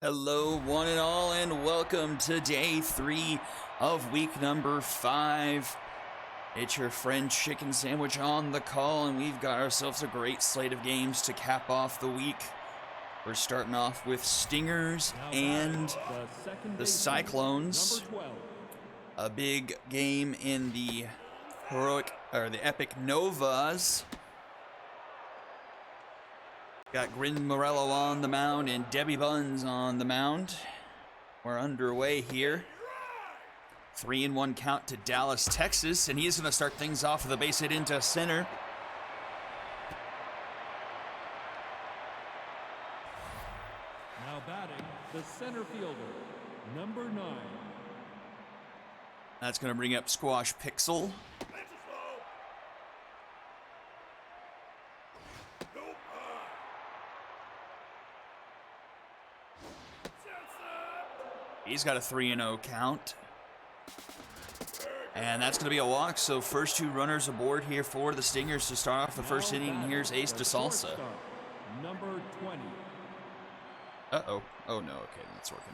Hello, one and all, and welcome to day 3 of week number 5. It's your friend Chicken Sandwich on the call, and we've got ourselves a great slate of games to cap off the week. We're starting off with Stingers and the Cyclones. A big game in the Epic Novas. Got Grin Morello on the mound and Debbie Buns on the mound. We're underway here. 3-1 count to Dallas, Texas, and he's going to start things off with a base hit into center. Now batting, the center fielder, number 9. That's going to bring up Squash Pixel. He's got a 3-0 count. And that's going to be a walk, so first 2 runners aboard here for the Stingers to start off the first inning, and here's Ace DeSalsa. Number 20. Uh-oh. Oh, no. Okay, that's working.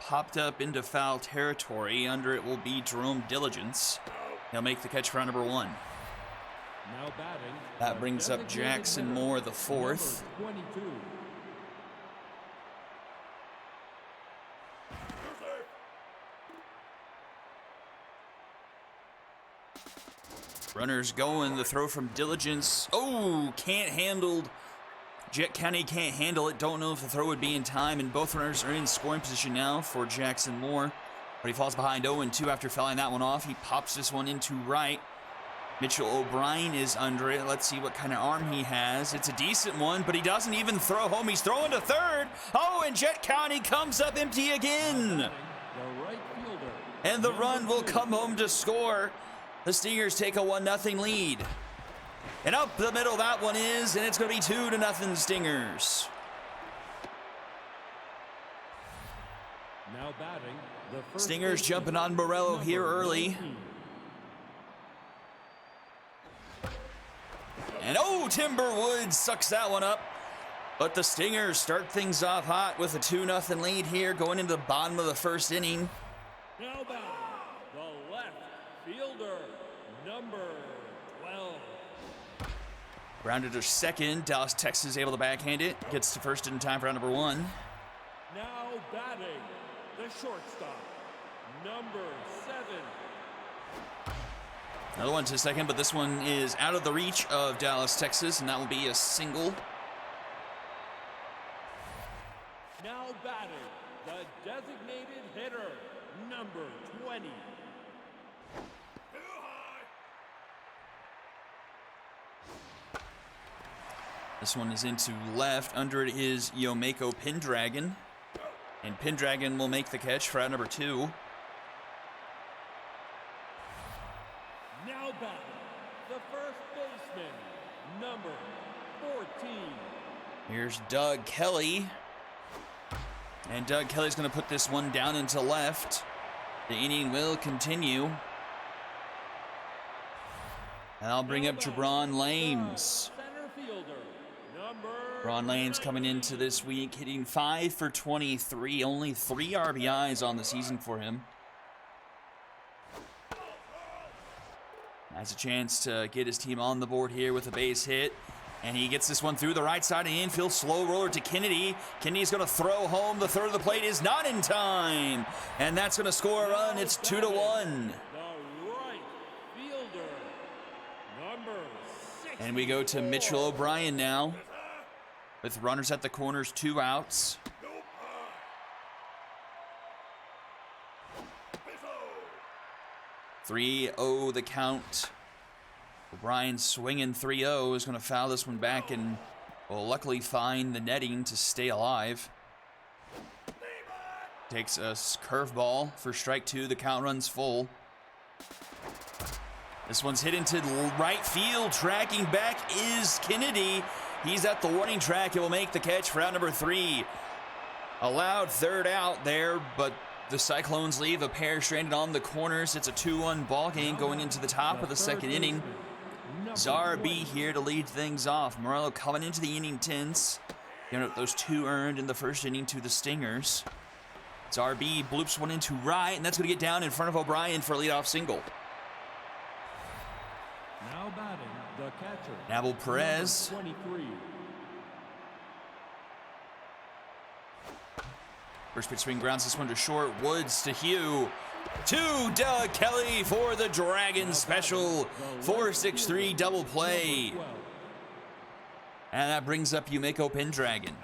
Popped up into foul territory. Under it will be Jerome Diligence. He'll make the catch for number 1. Now batting, that brings up Jackson Moore, the 4th. 22. Runners going. The throw from Diligence. Oh, can't handle. Jet County can't handle it. Don't know if the throw would be in time, and both runners are in scoring position now for Jackson Moore. But he falls behind 0-2 after fouling that one off. He pops this one into right. Mitchell O'Brien is under it. Let's see what kind of arm he has. It's a decent one, but he doesn't even throw home. He's throwing to third. Oh, and Jet County comes up empty again. And the run will come home to score. The Stingers take a 1-0 lead. And up the middle that one is, and it's going to be 2-0 Stingers. Now batting, the first Stingers jumping on Morello here early. And oh, Timberwood sucks that one up. But the Stingers start things off hot with a 2-0 lead here going into the bottom of the first inning. Now batting, the left fielder, number 12. Grounded to second. Dallas, Texas able to backhand it. Gets to first in time for round number 1. Now batting, the shortstop, number 7. Another one to second, but this one is out of the reach of Dallas, Texas, and that will be a single. Now batting, the designated hitter, number 20. This one is into left. Under it is Yomeko Pendragon. And Pendragon will make the catch for out number 2. Now batting, the first baseman, number 14. Here's Doug Kelly. And Doug Kelly's going to put this one down into left. The inning will continue. And I'll bring up Jabron Lames. Center fielder, number Ron Lanes coming into this week, hitting 5 for 23, only 3 RBIs on the season for him. Has a chance to get his team on the board here with a base hit. And he gets this one through the right side of the infield. Slow roller to Kennedy. Kennedy's going to throw home. The third of the plate is not in time. And that's going to score a run. It's 2-1. the right fielder, number 6. And we go to Mitchell O'Brien now. With runners at the corners, 2 outs. "3-0 the count. O'Brien swinging 3-0 is going to foul this one back and will luckily find the netting to stay alive. Takes a curveball for strike 2. The count runs full. This one's hit into right field. Tracking back is Kennedy. He's at the warning track. He will make the catch for out number 3. Allowed third out there, but the Cyclones leave a pair stranded on the corners. It's a 2-1 ball game going into the top of the second inning. Czar B here to lead things off. Morello coming into the inning tense. Giving up those 2 earned in the first inning to the Stingers. Czar B bloops one into right, and that's going to get down in front of O'Brien for a leadoff single. Now batting, the catcher, Nabil Perez. number 23. First pitch swing grounds this one to short. Woods to Hugh. To Doug Kelly for the Dragons special. 4-6-3 double play. And that brings up Yumeko Pendragon.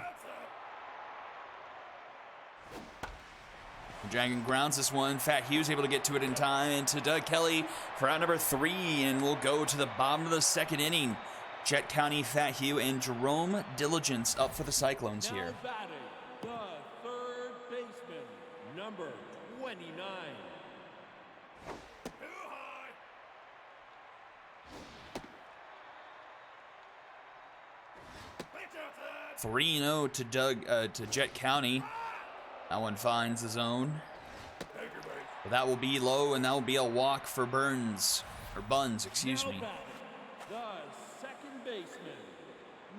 Dragon grounds this one. Fat Hugh's able to get to it in time. And to Doug Kelly for out number 3. And we'll go to the bottom of the second inning. Jet County, Fat Hugh, and Jerome Diligence up for the Cyclones here. Now batting, the third baseman, number 29. 3-0 to Jet County. That one finds the zone. But that will be low, and that will be a walk for Buns, excuse me. Now batting, the second baseman,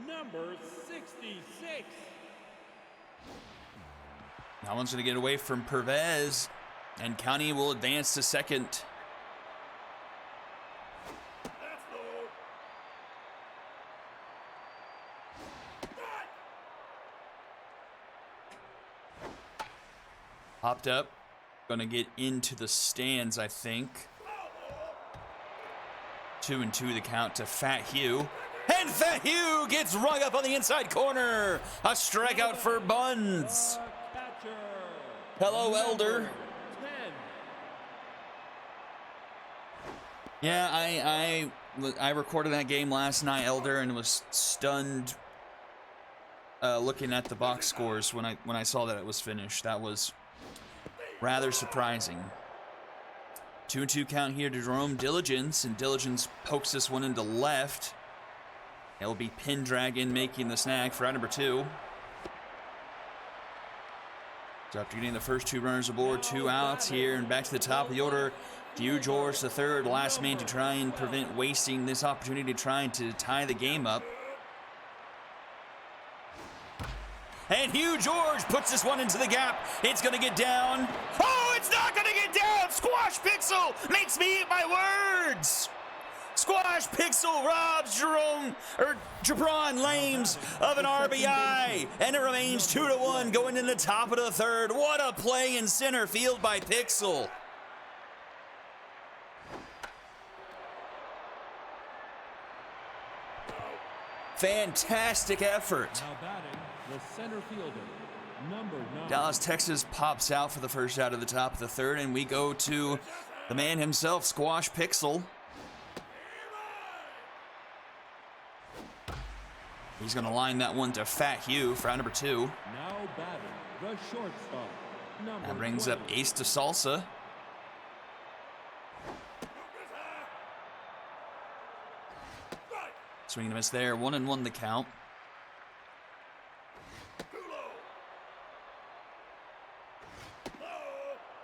number 66. That one's going to get away from Pervez, and County will advance to second. 'Hopped up. Going to get into the stands, I think. 2-2 the count to Fat Hugh. And Fat Hugh gets rung up on the inside corner. A strikeout for Buns. The catcher, Hello, number Elder. 10. Yeah, I recorded that game last night, Elder, and was stunned looking at the box scores when I saw that it was finished. That was rather surprising. 2-2 count here to Jerome Diligence, and Diligence pokes this one into left. It will be Pendragon making the snag for out number 2. So after getting the first 2 runners aboard, 2 outs here, and back to the top of the order, Hugh George, the third, last man to try and prevent wasting this opportunity, trying to tie the game up. And Hugh George puts this one into the gap. It's going to get down. Oh, it's not going to get down. Squash Pixel makes me eat my words. Squash Pixel robs Jabron Lames of an RBI. And it remains 2-1 going in the top of the third. What a play in center field by Pixel. Fantastic effort. Now batting, the center fielder, number 9. Dallas, Texas pops out for the first out of the top of the third, and we go to the man himself, Squash Pixel. He's going to line that one to Fat Hugh for out number 2. Now batting, the shortstop, number That brings 20. up Ace to Salsa. Swing and a miss there. 1-1 the count.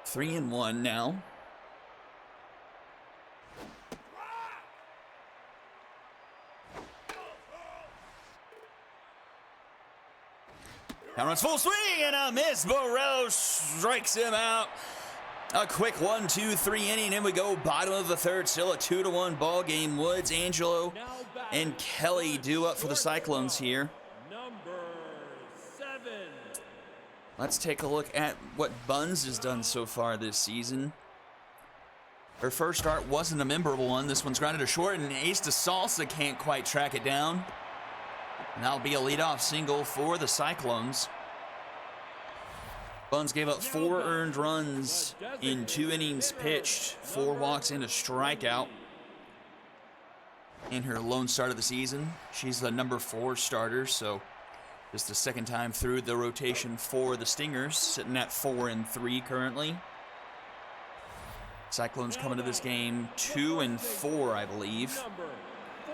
Three and 1 now. Now runs full swing and a miss. Morello strikes him out. A quick 1-2-3 inning, and we go bottom of the third. Still a 2-1 ball game. Woods, Angelo, and Kelly due up for the Cyclones here. Number 7. Let's take a look at what Buns has done so far this season. Her first start wasn't a memorable one. This one's grounded to short, and Ace to Salsa can't quite track it down. And that'll be a leadoff single for the Cyclones. Buns gave up 4 earned runs in 2 innings pitched, 4 walks and a strikeout. In her lone start of the season, she's the number 4 starter, so just the second time through the rotation for the Stingers, sitting at 4-3 currently. Cyclones coming to this game 2-4, I believe.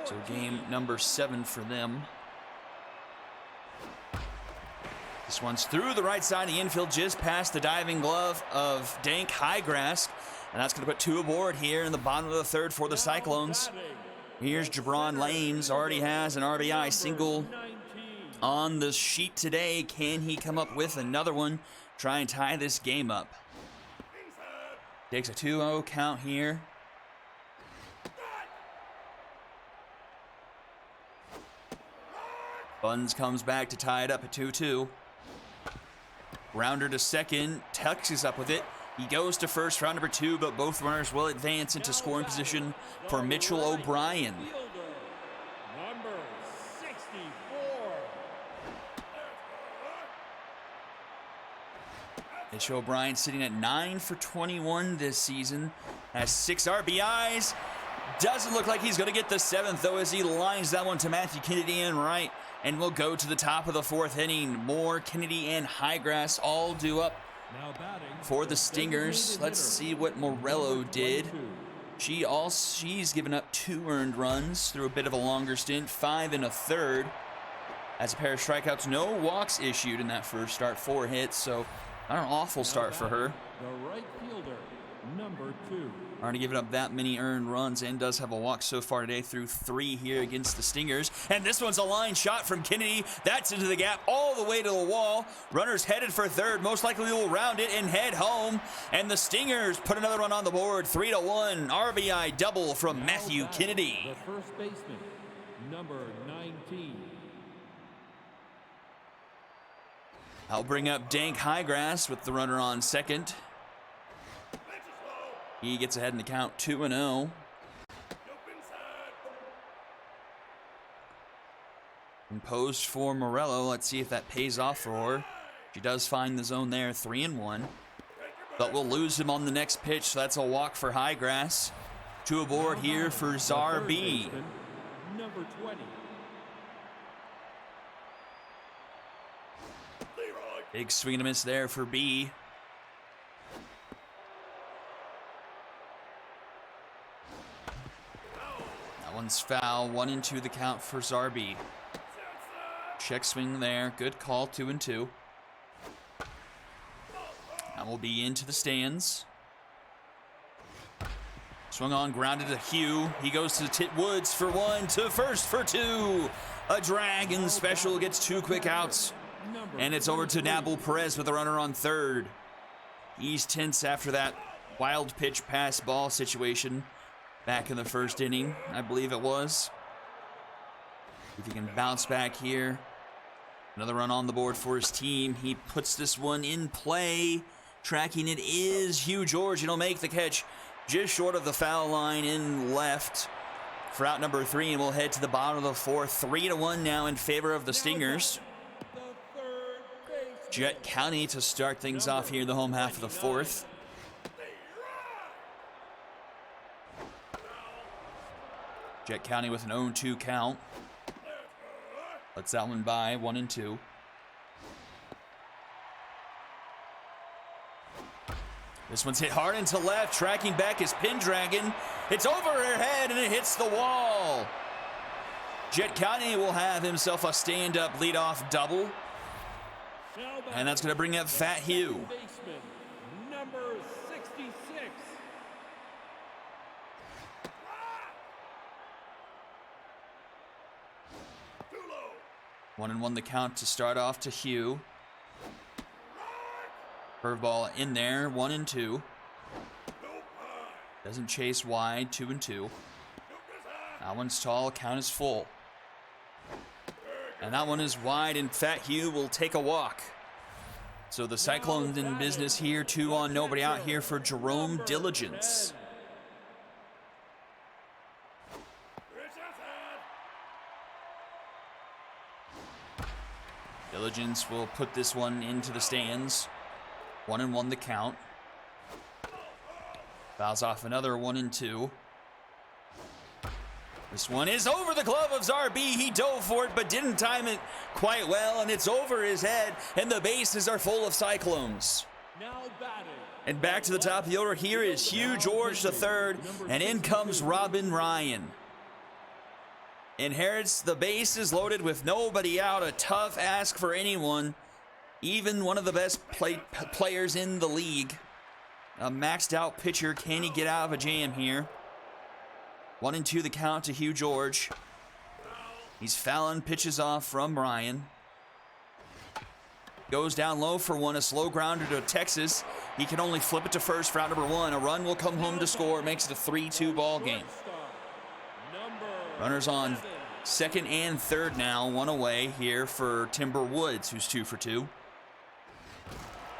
So game number 7 for them. This one's through the right side of the infield, just past the diving glove of Dank Highgrass. And that's going to put 2 aboard here in the bottom of the third for the Cyclones. Here's Jabron Lanes, already has an RBI single on the sheet today. Can he come up with another one? Try and tie this game up. Takes a 2-0 count here. Buns comes back to tie it up at 2-2. Rounder to second, Texas up with it. He goes to first, round number 2, but both runners will advance into scoring position for Mitchell O'Brien. Number 64. Mitchell O'Brien sitting at 9 for 21 this season, has 6 RBIs. Doesn't look like he's going to get the 7th, though, as he lines that one to Matthew Kennedy and right. And we'll go to the top of the 4th inning. Moore, Kennedy, and Highgrass all due up Now batting for the Stingers. Let's see what Morello did. She's given up 2 earned runs through a bit of a longer stint, 5 1/3. As a pair of strikeouts, no walks issued in that first start, 4 hits, so not an awful start for her. The right fielder, number 2. Already given up that many earned runs and does have a walk so far today through 3 here against the Stingers. And this one's a line shot from Kennedy. That's into the gap all the way to the wall. Runners headed for third. Most likely will round it and head home. And the Stingers put another one on the board. 3-1 RBI double from Matthew Kennedy. The first baseman, number 19. I'll bring up Dank Highgrass with the runner on second. He gets ahead in the count, 2-0. Imposed for Morello. Let's see if that pays off for her. She does find the zone there, 3-1. But we'll lose him on the next pitch, so that's a walk for Highgrass. 2 aboard here for Czar B. Number 20. Big swing and a miss there for B. That one's foul. 1-2 the count for Zarbi. Check swing there. Good call. 2-2. That will be into the stands. Swung on, grounded to Hugh. He goes to Tit Woods for 1, to first for 2. A Dragon special gets 2 quick outs. And it's over to Nabel Perez with a runner on third. He's tense after that wild pitch pass ball situation back in the first inning, I believe it was. If he can bounce back here. Another run on the board for his team. He puts this one in play. Tracking it is Hugh George. He'll make the catch just short of the foul line in left. for out number 3, and we'll head to the bottom of the 4th. 3-1 now in favor of the Stingers. The third baseman. Jet County to start things off here in the home half of the 4th. Jet County with an 0-2 count. Lets that one by 1-2. This one's hit hard into left. Tracking back is Pendragon. It's over her head and it hits the wall. Jet County will have himself a stand-up leadoff double. And that's going to bring up Fat Hugh. Baseman, number 66. 1-1 the count to start off to Hugh. Curveball in there, 1-2. Doesn't chase wide, 2-2. That one's tall, count is full. And that one is wide, and Fat Hugh will take a walk. So the Cyclones in business here, 2 on, nobody out here for Jerome Diligence. Diligence will put this one into the stands. 1-1 the count. Fouls off another 1-2. This one is over the glove of Zarb. He dove for it, but didn't time it quite well, and it's over his head, and the bases are full of Cyclones. Now batting. And back to the top of the order here is Hugh George III, and in comes Robin Ryan. Inherits the bases loaded with nobody out. A tough ask for anyone, even one of the best players in the league. A maxed out pitcher. Can he get out of a jam here? 1-2 the count to Hugh George. He's fouling pitches off from Ryan. Goes down low for one, a slow grounder to Texas. He can only flip it to first for out number 1. A run will come home to score. Makes it a 3-2 ball game. Runners on second and third now. One away here for Timber Woods, who's 2 for 2.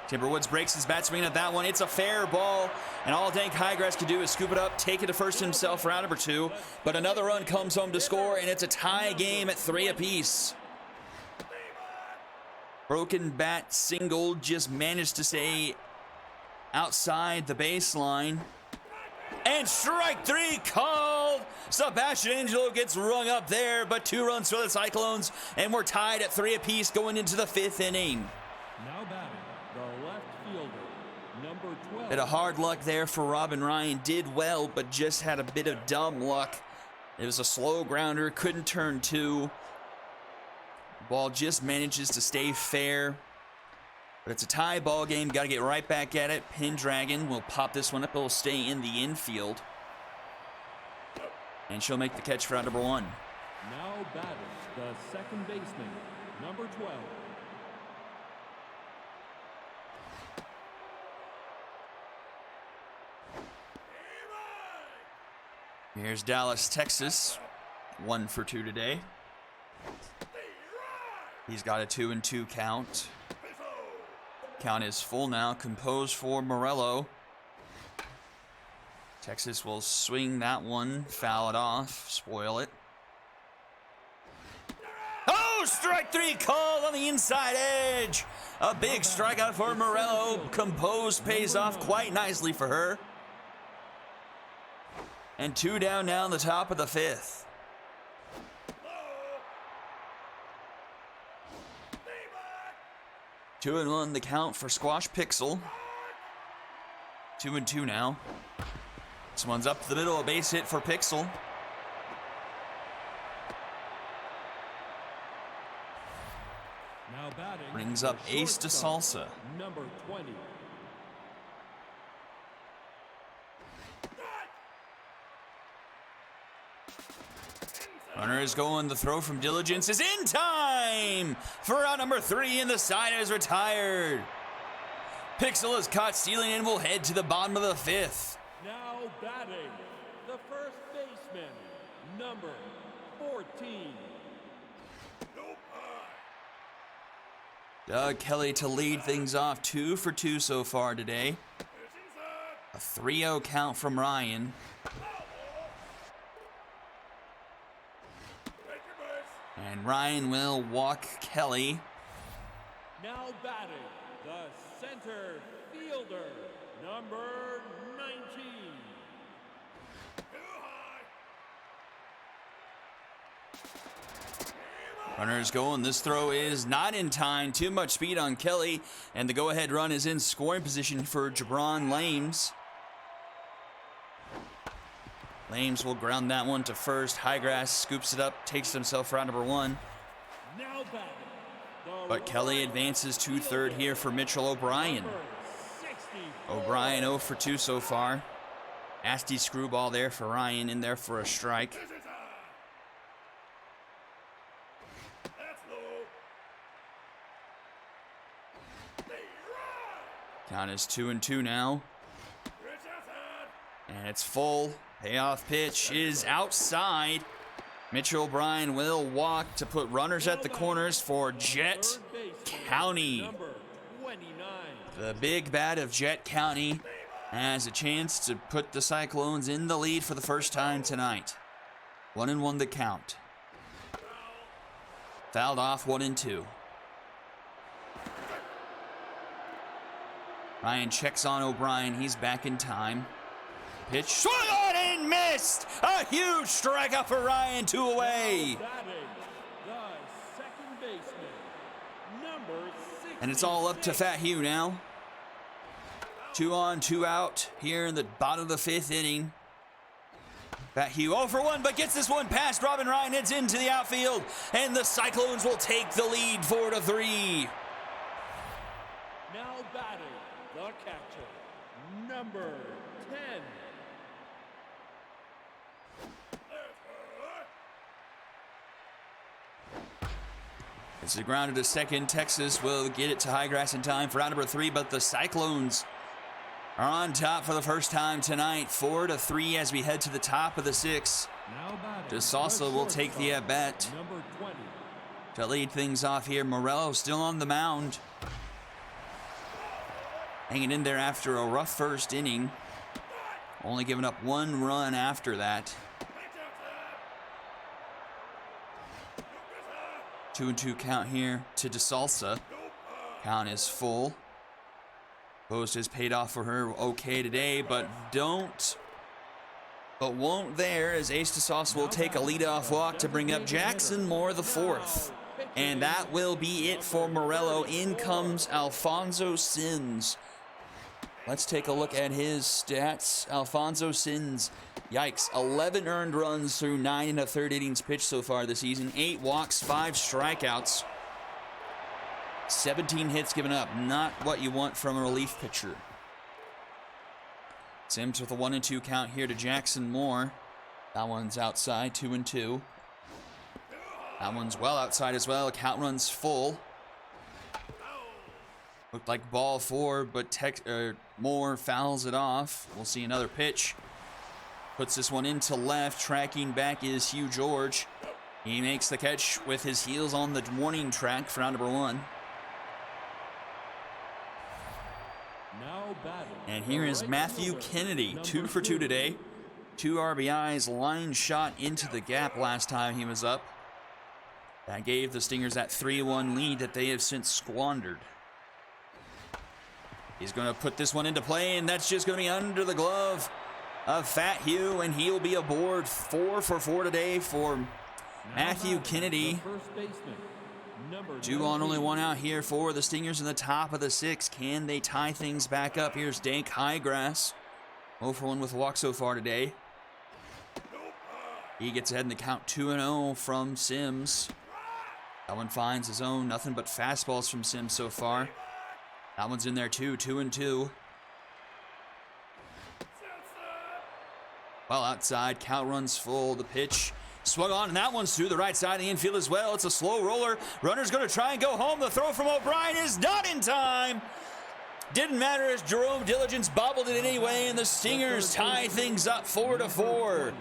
Timber Woods breaks his bat swing at that one. It's a fair ball, and all Dank Highgrass can do is scoop it up, take it to first himself for out number 2. But another run comes home to score, and it's a tie game at 3 apiece. Broken bat single just managed to stay outside the baseline. And strike 3 called. Sebastian Angelo gets rung up there, but 2 runs for the Cyclones, and we're tied at 3 apiece going into the 5th inning. Now batting, the left fielder, number 12. Bit of hard luck there for Robin Ryan. Did well, but just had a bit of dumb luck. It was a slow grounder, couldn't turn 2. Ball just manages to stay fair. But it's a tie ball game. Got to get right back at it. Pendragon will pop this one up. It'll stay in the infield. And she'll make the catch for out number 1. Now batting, the second baseman, number 12. Here's Dallas, Texas. 1 for 2 today. He's got a 2-2 count. Count is full now. Composed for Morello. Texas will swing that one, foul it off, spoil it. Oh, strike 3 called on the inside edge. A big strikeout for Morello. Composed pays off quite nicely for her. And 2 down now in the top of the 5th. Two and 1 the count for Squash Pixel. 2-2 now. This one's up the middle, a base hit for Pixel. Now batting, Brings up the Ace to shortstop, Salsa. number 20. Runner is going. The throw from Diligence is in time for out number 3, and the side is retired. Pixel is caught stealing and will head to the bottom of the 5th. Now batting, the first baseman, number 14. Doug Kelly to lead things off. 2 for 2 so far today. A 3-0 count from Ryan. O'Brien will walk Kelly. Now batting, the center fielder, number 19. Runners going. This throw is not in time. Too much speed on Kelly. And the go-ahead run is in scoring position for Jabron Lames. Lames will ground that one to first. Highgrass scoops it up, takes himself round number 1. Now batting, But Kelly advances to third here for Mitchell O'Brien. O'Brien 0 for 2 so far. Nasty screwball there for Ryan, in there for a strike. Count is 2-2 now. And it's full. Payoff pitch is outside. Mitchell O'Brien will walk to put runners at the corners for Jet County. Number 29. The big bat of Jet County has a chance to put the Cyclones in the lead for the first time tonight. 1-1 the count. Fouled off 1-2. Ryan checks on O'Brien. He's back in time. Pitch swung on and missed. A huge strikeout for Ryan. 2 away. Batting, the second baseman, number 66. And it's all up to Fat Hugh now. 2 on, 2 out here in the bottom of the 5th inning. Fat Hugh 0 for 1, but gets this one past Robin Ryan. It's into the outfield, and the Cyclones will take the lead 4-3. Now batting, the catcher, number 10. It's a grounded to second. Texas will get it to Highgrass in time for round number 3, but the Cyclones are on top for the first time tonight. 4-3 as we head to the top of the 6th. Now batting, DeSalsa will take the at-bat number 20. to lead things off here. Morello still on the mound. Hanging in there after a rough first inning. Only giving up 1 run after that. 2-2 count here to DeSalsa. Count is full. Post has paid off for her okay today, but won't there, as Ace DeSalsa will take a leadoff walk to bring up Jackson Moore the 4th. And that will be it for Morello. In comes Alfonso Sims. Let's take a look at his stats. Alfonso Sims, yikes, 11 earned runs through 9 1/3 innings pitched so far this season. 8 walks, 5 strikeouts. 17 hits given up. Not what you want from a relief pitcher. Sims with a 1-2 count here to Jackson Moore. That one's outside, 2-2. That one's well outside as well. Count runs full. Looked like ball 4, but Moore fouls it off. We'll see another pitch. Puts this one into left. Tracking back is Hugh George. He makes the catch with his heels on the warning track for round number 1. Now batting, And here is Matthew Kennedy, 2 for 2 today. 2 RBIs, line shot into the gap last time he was up. That gave the Stingers that 3-1 lead that they have since squandered. He's going to put this one into play, and that's just going to be under the glove of Fat Hugh, and he'll be aboard. 4 for 4 today for Matthew Kennedy. first baseman, number 2 on, 19. only 1 out here for the Stingers in the top of the 6th. Can they tie things back up? Here's Dank Highgrass. 0 for 1 with a walk so far today. He gets ahead in the count 2-0 from Sims. That one finds his own. Nothing but fastballs from Sims so far. That one's in there too, 2-2. Well, outside, count runs full. The pitch swung on, and that one's through the right side of the infield as well. It's a slow roller. Runner's going to try and go home. The throw from O'Brien is not in time. Didn't matter as Jerome Diligence bobbled it anyway, and the Stingers tie things up 4-4.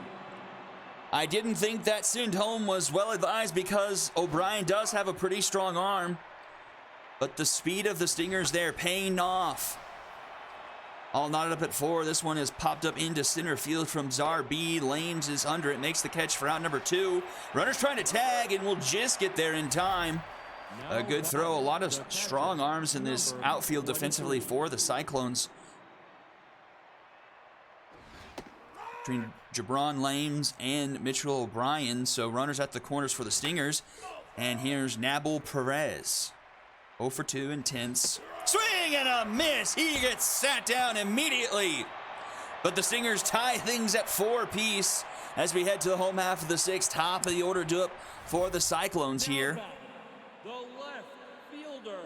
I didn't think that send home was well advised because O'Brien does have a pretty strong arm. But the speed of the Stingers there paying off. All knotted up at 4. This one is popped up into center field from Czar B. Lames is under it, makes the catch for out number 2. Runner's trying to tag and will just get there in time. A good throw. A lot of strong arms in this outfield defensively for the Cyclones. Between Jabron Lames and Mitchell O'Brien. So runners at the corners for the Stingers. And here's Nabil Perez. 0 for 2 intense. Swing and a miss. He gets sat down immediately. But the Stingers tie things at 4 apiece as we head to the home half of the 6th. Top of the order due up for the Cyclones here. The left fielder.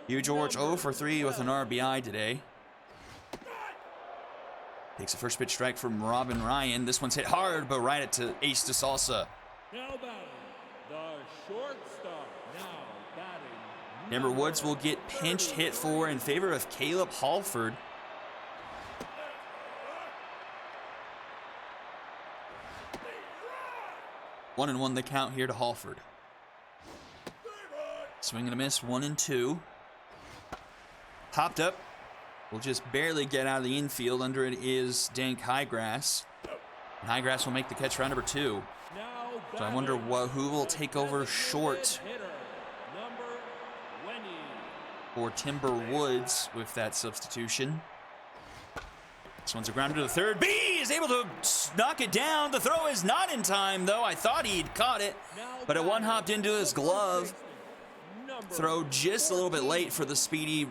Hugh George 0 for 3 with an RBI today. Takes a first pitch strike from Robin Ryan. This one's hit hard, but right at to Ace DeSalsa. Now batting, the shortstop. Now batting. Amber Woods will get pinched hit for in favor of Caleb Halford. One and 1 the count here to Halford. Swing and a miss, 1 and 2. Popped up. Will just barely get out of the infield. Under it is Dank Highgrass. And Highgrass will make the catch for number 2. So I wonder who will take over short for Timber Woods with that substitution. This one's a grounder to the third. B is able to knock it down. The throw is not in time, though. I thought he'd caught it, but it one hopped into his glove. Throw just a little bit late for the speedy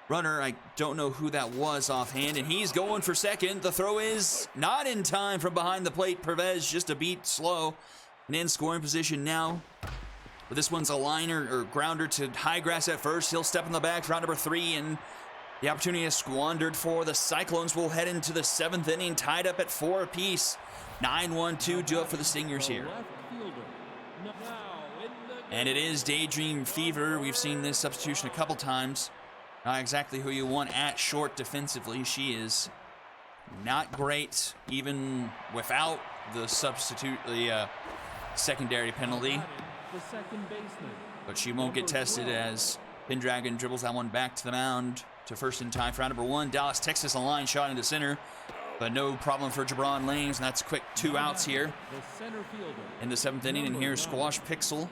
runner. I don't know who that was offhand, and he's going for second. The throw is not in time from behind the plate. Pervez just a beat slow and in scoring position now. But this one's a liner or grounder to Highgrass at first. He'll step in the back for round number 3, and the opportunity is squandered for the Cyclones. Will head into the 7th inning, tied up at 4 apiece. 9-1-2 due up for the Stingers here. And it is Daydream Fever. We've seen this substitution a couple times. Not exactly who you want at short defensively. She is not great, even without the secondary penalty. The second baseman. But she won't get tested as Pendragon dribbles that one back to the mound to first in time for round number 1. Dallas, Texas, a line shot into center, but no problem for Jabron Lanes, and that's quick 2 outs here The center fielder. in the 7th inning. And here's Squash Pixel.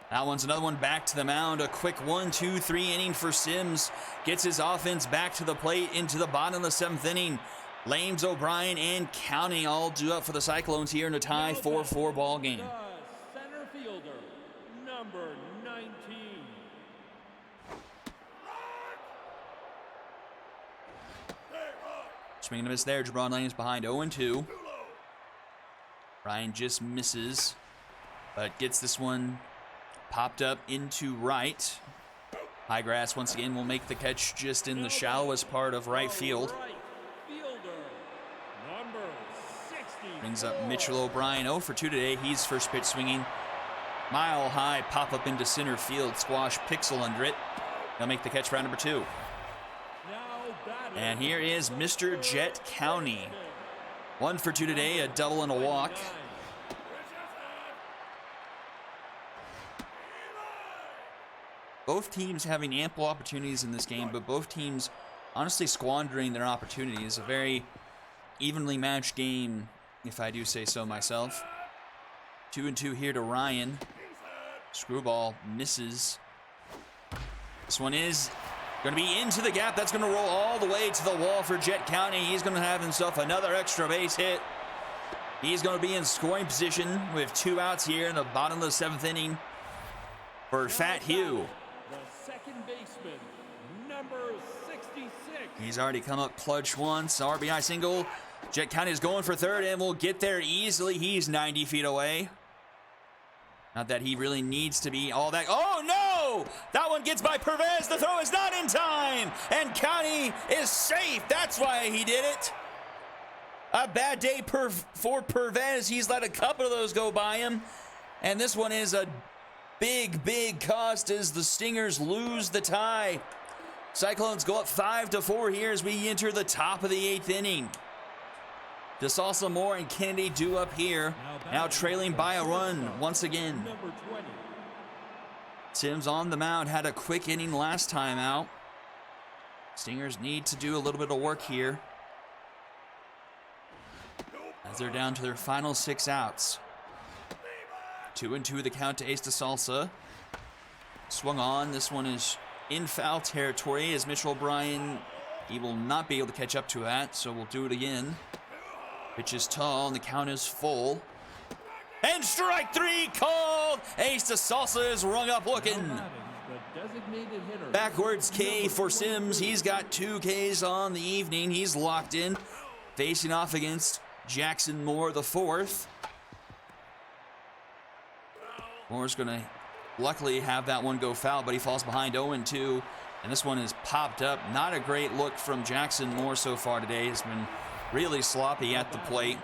That one's another one back to the mound. A quick 1-2-3 inning for Sims. Gets his offense back to the plate into the bottom of the 7th inning. Lames, O'Brien, and County all due up for the Cyclones here in a tie 4-4 ball game. The center fielder, number 19. Swing and a miss there. Jabron Lanes behind 0-2. Ryan just misses, but gets this one popped up into right. Highgrass once again will make the catch just in the shallowest part of right field. Right fielder, number 60. Brings up Mitchell O'Brien. 0 for 2 today. He's first pitch swinging. Mile high pop up into center field. Squash Pixel under it. They'll make the catch for round number 2. Now batting. And here is Mr. Jet County. 1 for 2 today, a double and a walk. Both teams having ample opportunities in this game, but both teams honestly squandering their opportunities. A very evenly matched game, if I do say so myself. 2-2 here to Ryan. Screwball misses. This one is going to be into the gap. That's going to roll all the way to the wall for Jet County. He's going to have himself another extra base hit. He's going to be in scoring position with 2 outs here in the bottom of the 7th inning for Fat Hugh. The second baseman, number 66. He's already come up clutch once. RBI single. Jet County is going for third and will get there easily. He's 90 feet away. Not that he really needs to be all that. Oh, no! That one gets by Pervez. The throw is not in time. And County is safe. That's why he did it. A bad day for Pervez. He's let a couple of those go by him. And this one is a big cost as the Stingers lose the tie. Cyclones go up 5-4 here as we enter the top of the 8th inning. DeSalsa, Moore, and Kennedy due up here. Now trailing by a run once again. Number 20. Sims on the mound, had a quick inning last time out. Stingers need to do a little bit of work here, as they're down to their final 6 outs. 2-2 the count to Ace de Salsa. Swung on. This one is in foul territory as Mitchell O'Brien, he will not be able to catch up to that, so we'll do it again. Pitch is tall and the count is full. And strike 3 called. Ace de Salsa is rung up looking. Backwards K for Sims. He's got 2 Ks on the evening. He's locked in, facing off against Jackson Moore the 4th. Moore's going to luckily have that one go foul, but he falls behind 0-2. And this one is popped up. Not a great look from Jackson Moore so far today. He's been really sloppy at the plate.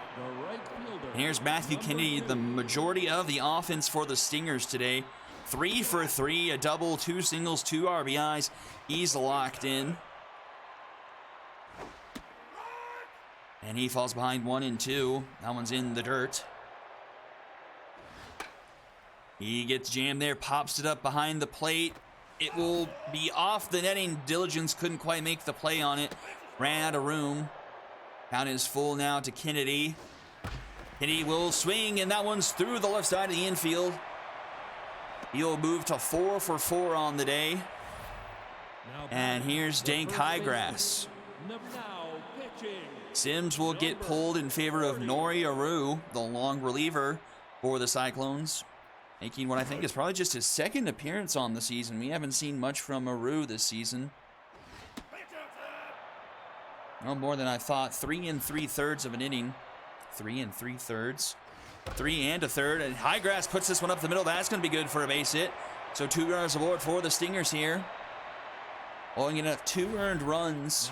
And here's Matthew Kennedy, the majority of the offense for the Stingers today. 3 for 3, a double, 2 singles, 2 RBIs. He's locked in. And he falls behind 1-2. That one's in the dirt. He gets jammed there, pops it up behind the plate. It will be off the netting. Diligence couldn't quite make the play on it. Ran out of room. Count is full now to Kennedy. Kennedy will swing, and that one's through the left side of the infield. He'll move to 4 for 4 on the day. And here's Dank Highgrass. Sims will get pulled in favor of Nori Aru, the long reliever for the Cyclones, making what I think is probably just his 2nd appearance on the season. We haven't seen much from Aru this season. No more than I thought. 3 3/3 of an inning. 3 3/3. 3 1/3. And Highgrass puts this one up the middle. That's going to be good for a base hit. So 2 runners aboard for the Stingers here. Only enough 2 earned runs.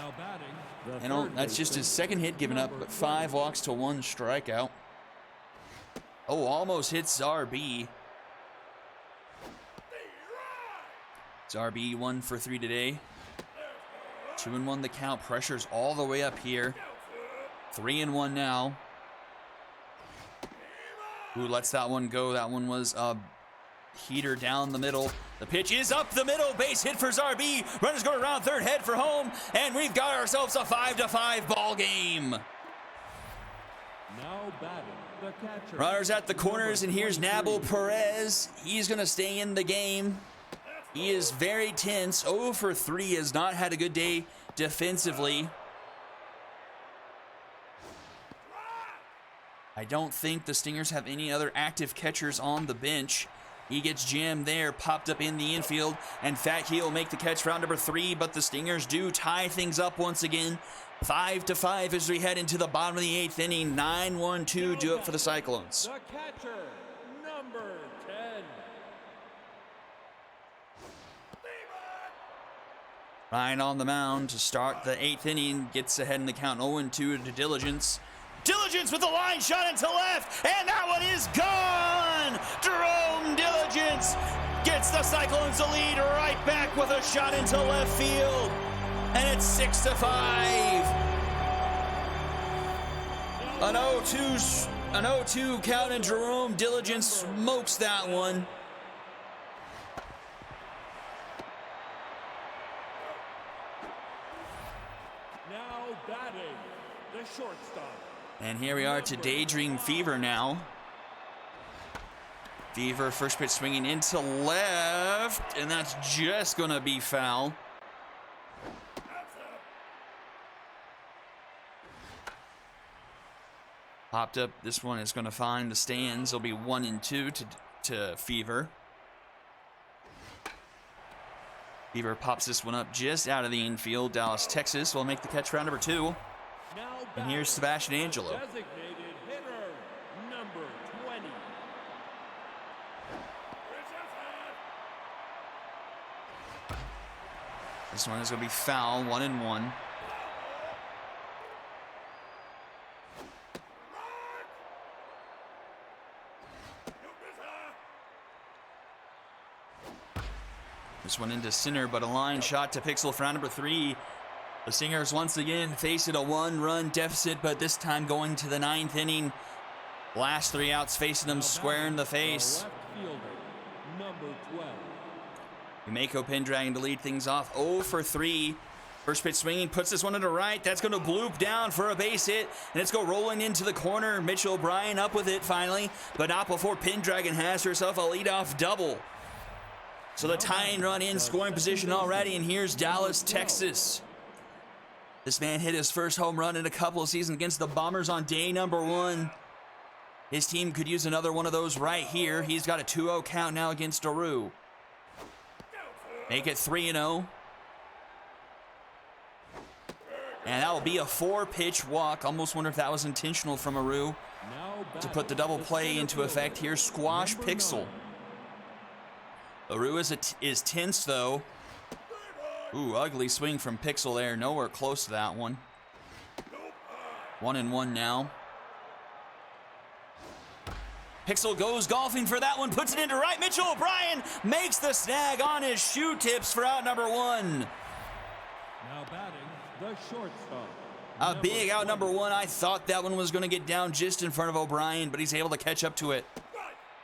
And that's just his 2nd hit given up, but 5 walks to 1 strikeout. Oh, almost hits RB. Zarbi 1 for 3 today. 2-1 the count. Pressure's all the way up here. 3-1 now. Who lets that one go? That one was a heater down the middle. The pitch is up the middle. Base hit for Zarbi. Runners go around third, head for home, and we've got ourselves a 5-5 ball game. Now batting, the catcher. Runners at the corners, and here's Nabil Perez. He's going to stay in the game. He is very tense. 0 for 3, has not had a good day defensively. I don't think the Stingers have any other active catchers on the bench. He gets jammed there, popped up in the infield, and Fat Key will make the catch for round number 3, but the Stingers do tie things up once again. 5-5 as we head into the bottom of the 8th inning. 9-1-2 do it for the Cyclones. The catcher, number 10. Ryan on the mound to start the 8th inning, gets ahead in the count. 0-2 to Diligence. Diligence with the line shot into left, and that one is gone! Jerome Diligence gets the Cyclones the lead right back with a shot into left field, and it's 6-5. An 0-2 count, and Jerome Diligence smokes that one. Now batting, the shortstop. And here we are to Daydream Fever now. Fever, first pitch swinging into left, and that's just going to be foul. Popped up, this one is going to find the stands. It'll be 1-2 to Fever. Fever pops this one up just out of the infield. Dallas, Texas will make the catch for round number 2. And here's Sebastian Angelo. Designated hitter, number 20. This one is going to be foul, 1-1. This one into center, but a line shot to Pixel for round number 3. The Stingers once again facing a 1-run deficit, but this time going to the 9th inning. Last 3 outs facing them square in the face. Left fielder, number 12. Umeko Pendragon to lead things off. 0 for 3. First pitch swinging, puts this one to the right. That's going to bloop down for a base hit, and it's go rolling into the corner. Mitchell O'Brien up with it finally, but not before Pendragon has herself a leadoff double. So the tying run in scoring position already, and here's Dallas, Texas. This man hit his first home run in a couple of seasons against the Bombers on day number 1. His team could use another one of those right here. He's got a 2-0 count now against Daru. Make it 3-0. And that will be a 4-pitch walk. Almost wonder if that was intentional from Aru to put the double play into effect here. Squash Pixel. Aru is tense though. Ooh, ugly swing from Pixel there. Nowhere close to that one. 1-1 now. Pixel goes golfing for that one, puts it into right. Mitchell O'Brien makes the snag on his shoe tips for out number 1. Now batting, the shortstop. A big out number 1. I thought that one was going to get down just in front of O'Brien, but he's able to catch up to it.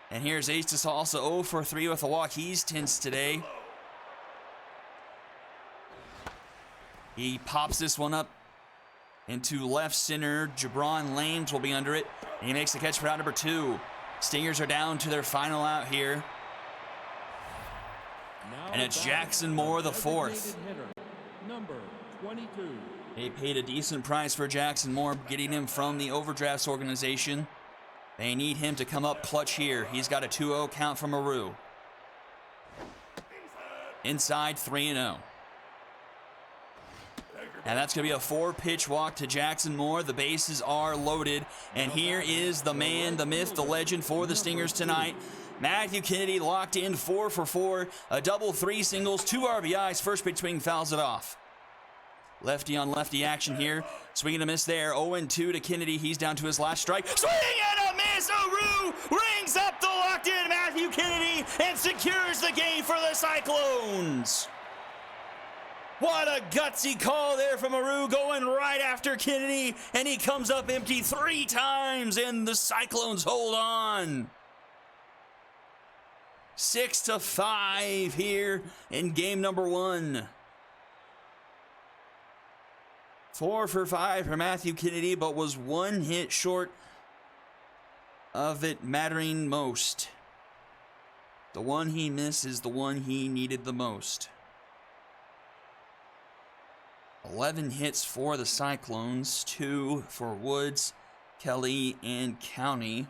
And here's Ace also 0 for 3 with a walk. He's tense today. He pops this one up into left center. Jabron Lames will be under it. And he makes the catch for out number 2. Stingers are down to their final out here. And it's Jackson Moore, the 4th. Number 22. They paid a decent price for Jackson Moore, getting him from the Overdrafts organization. They need him to come up clutch here. He's got a 2-0 count from Aru. Inside, 3-0. And that's going to be a 4-pitch walk to Jackson Moore. The bases are loaded. And here is the man, the myth, the legend for the Stingers tonight. Matthew Kennedy locked in 4 for 4. A double, 3 singles, 2 RBIs. First pitch swing fouls it off. Lefty on lefty action here. Swing and a miss there. 0-2 to Kennedy. He's down to his last strike. Swing and a miss. Aru rings up the locked-in Matthew Kennedy and secures the game for the Cyclones. What a gutsy call there from Aru, going right after Kennedy, and he comes up empty 3 times, and the Cyclones hold on. 6-5 here in game number 1. 4 for 5 for Matthew Kennedy, but was 1 hit short of it mattering most. The one he missed is the one he needed the most. 11 hits for the Cyclones, 2 for Woods, Kelly, and County.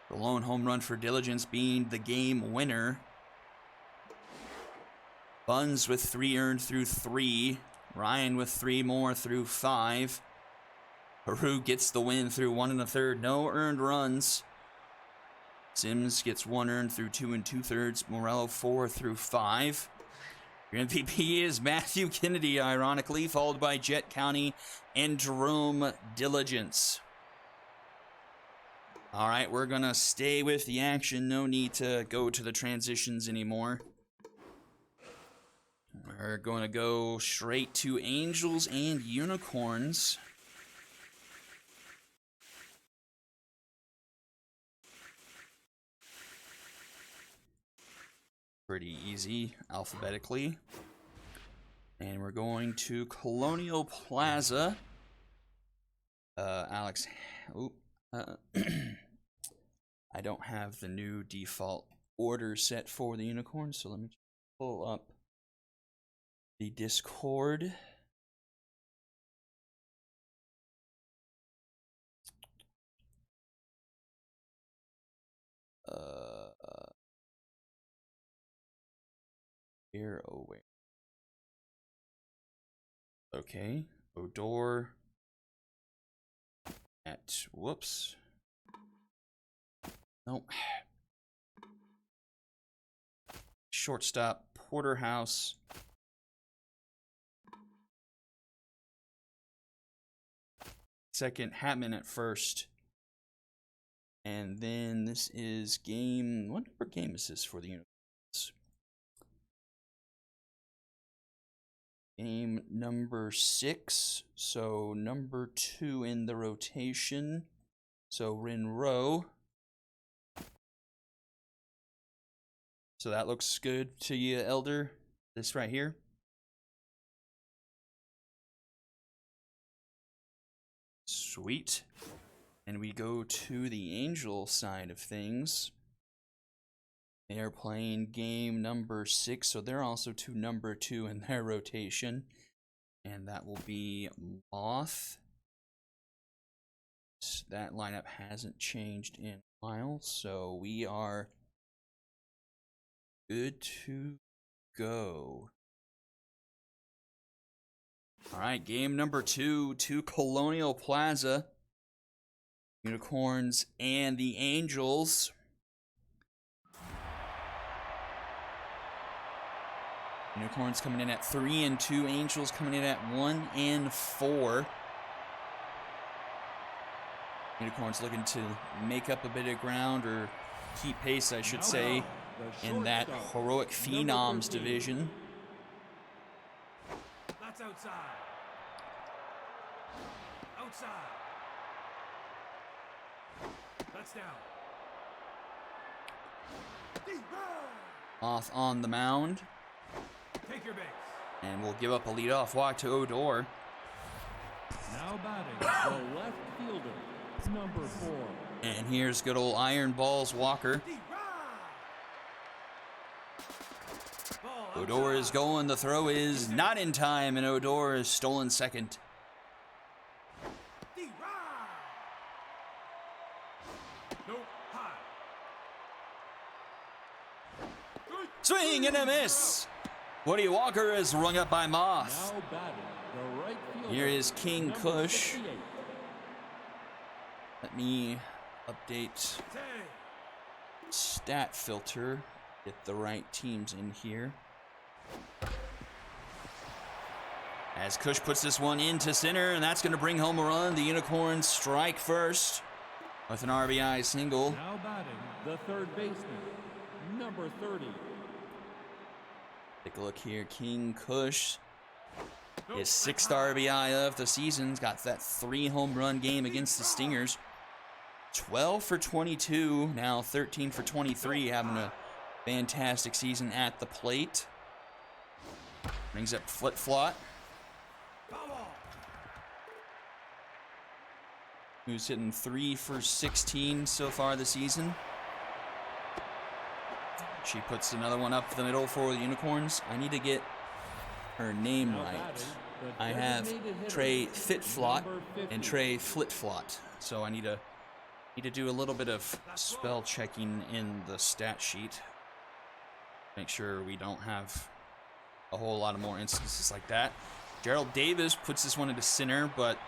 The lone home run for Diligence being the game winner. Buns with 3 earned through 3. Ryan with 3 more through 5. Aru gets the win through 1 1/3. No earned runs. Sims gets 1 earned through 2 2/3. Morello 4 through 5. Your MVP is Matthew Kennedy, ironically, followed by Jet County and Jerome Diligence. All right, we're going to stay with the action. No need to go to the transitions anymore. We're going to go straight to Angels and Unicorns. Pretty easy alphabetically. And we're going to Colonial Plaza. Alex, I don't have the new default order set for the Unicorn, so let me pull up the Discord. Here, oh wait. Okay, Odor at, whoops. Nope. Shortstop, Porterhouse. Second, Hatman at first. And then this is game, what number game is this for the Unicorns? Game number 6, so number 2 in the rotation. So Rinro. So that looks good to you, Elder. This right here. Sweet. And we go to the Angel side of things. They are playing game number 6, so they're also to number 2 in their rotation. And that will be Moth. That lineup hasn't changed in a while, so we are good to go. All right, game number 2 to Colonial Plaza. Unicorns and the Angels. Unicorns coming in at 3-2. Angels coming in at 1-4. Unicorns looking to make up a bit of ground, or keep pace, I should say, in that Heroic Phenoms division. That's outside. Outside. That's down. Off on the mound. Take your base. And we'll give up a leadoff walk to Odor. Now batting, the left fielder, number 4. And here's good old Iron Balls Walker. Odor is going. The throw is not in time, and Odor is stolen second. Swing and a miss. Woody Walker is rung up by Moth. Now batting, the right fielder, Here is King number Kush. 58. Let me update stat filter. Get the right teams in here. As Kush puts this one into center, and that's going to bring home a run. The Unicorns strike first with an RBI single. Now batting, the third baseman, number 30. Take a look here. King Kush, his 6th RBI of the season. He's got that 3 home run game against the Stingers. 12 for 22, now 13 for 23, having a fantastic season at the plate. Brings up Flip Flot, who's hitting 3 for 16 so far this season. She puts another one up the middle for the Unicorns. I need to get her name right. I have Trey Fitflot and Trey Flitflot, so I need to do a little bit of spell checking in the stat sheet. Make sure we don't have a whole lot of more instances like that. Gerald Davis puts this one into center, but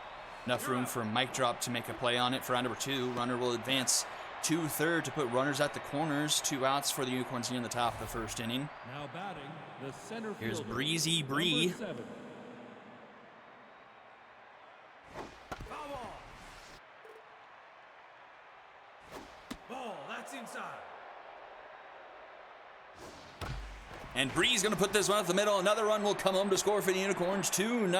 enough room for a mic drop to make a play on it for out number 2. Runner will advance to third to put runners at the corners. 2 outs for the Unicorns here in the top of the first inning. Now batting, the center Here's fielder, Breezy Bree. number 7. Ball, that's inside. And Bree's going to put this one up the middle. Another run will come home to score for the Unicorns. 2-0.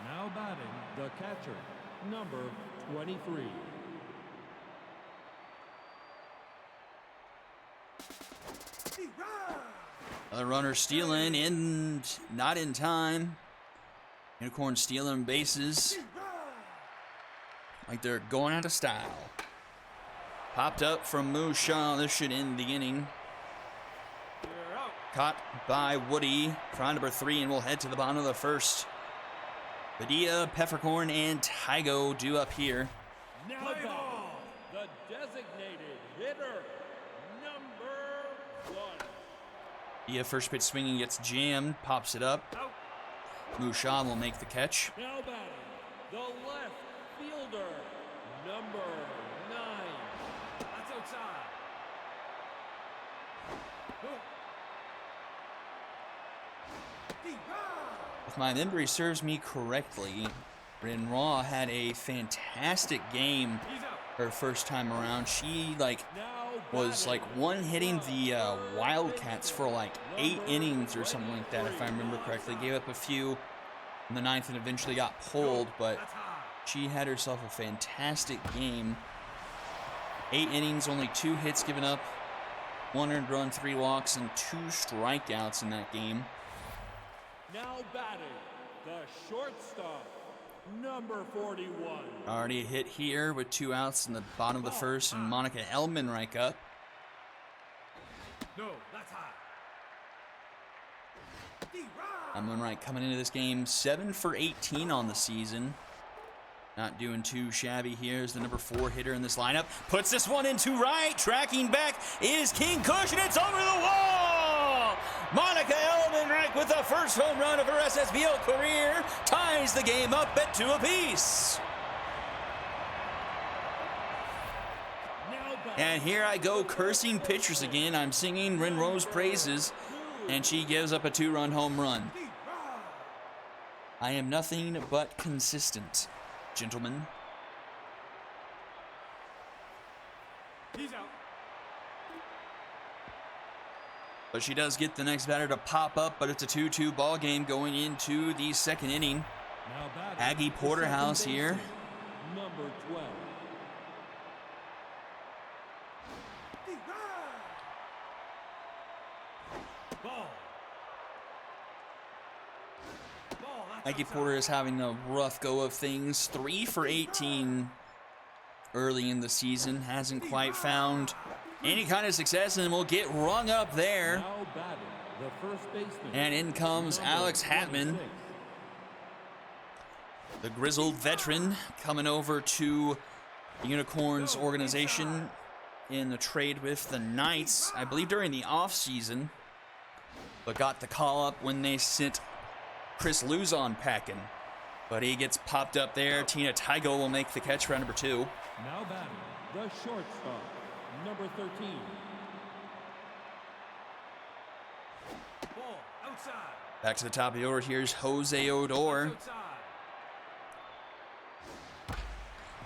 Now batting, the catcher, number 23. Another runner stealing, and not in time. Unicorns stealing bases like they're going out of style. Popped up from Moose Shaw. This should end the inning. Caught by Woody for number 3, and we'll head to the bottom of the first. Padilla, Peppercorn, and Tygo due up here. Now batting, the designated hitter, number 1. Padilla first pitch swinging, gets jammed, pops it up. Mushan will make the catch. Now batting, the left fielder, number 9. That's outside. If my memory serves me correctly, Bryn Raw had a fantastic game her first time around. She was one hitting the Wildcats for 8 innings or something like that, if I remember correctly. Gave up a few in the 9th and eventually got pulled, but she had herself a fantastic game. 8 innings, only 2 hits given up, 1 earned run, 3 walks, and 2 strikeouts in that game. Now batting, the shortstop, number 41. Already a hit here with 2 outs in the bottom of the first, and Monica Elmenreich up. No, that's high. Elmenreich coming into this game 7 for 18 on the season. Not doing too shabby here as the number 4 hitter in this lineup. Puts this one into right. Tracking back is King Kush, and it's over the wall! Monica Elmenreich with the first home run of her SSBO career ties the game up at 2 apiece. And here I go cursing pitchers again. I'm singing Rinrose praises, and she gives up a 2-run home run. I am nothing but consistent, gentlemen. He's out. But she does get the next batter to pop up, but it's a 2-2 ball game going into the second inning. Now batting, Aggie the Porterhouse second here. baseman, number 12. Ball. Aggie Porter is having a rough go of things. 3 for 18 early in the season. Hasn't quite found any kind of success, and will get rung up there. Now batting, the first baseman, And in comes number Alex Hatman, 26. the grizzled veteran, coming over to the Unicorns organization in the trade with the Knights, I believe during the offseason, but got the call up when they sent Chris Luzon packing. But he gets popped up there. Tina Tygo will make the catch for number 2. Now batting, the shortstop, number 13. Ball outside. Back to the top of the order. Here's Jose Odor.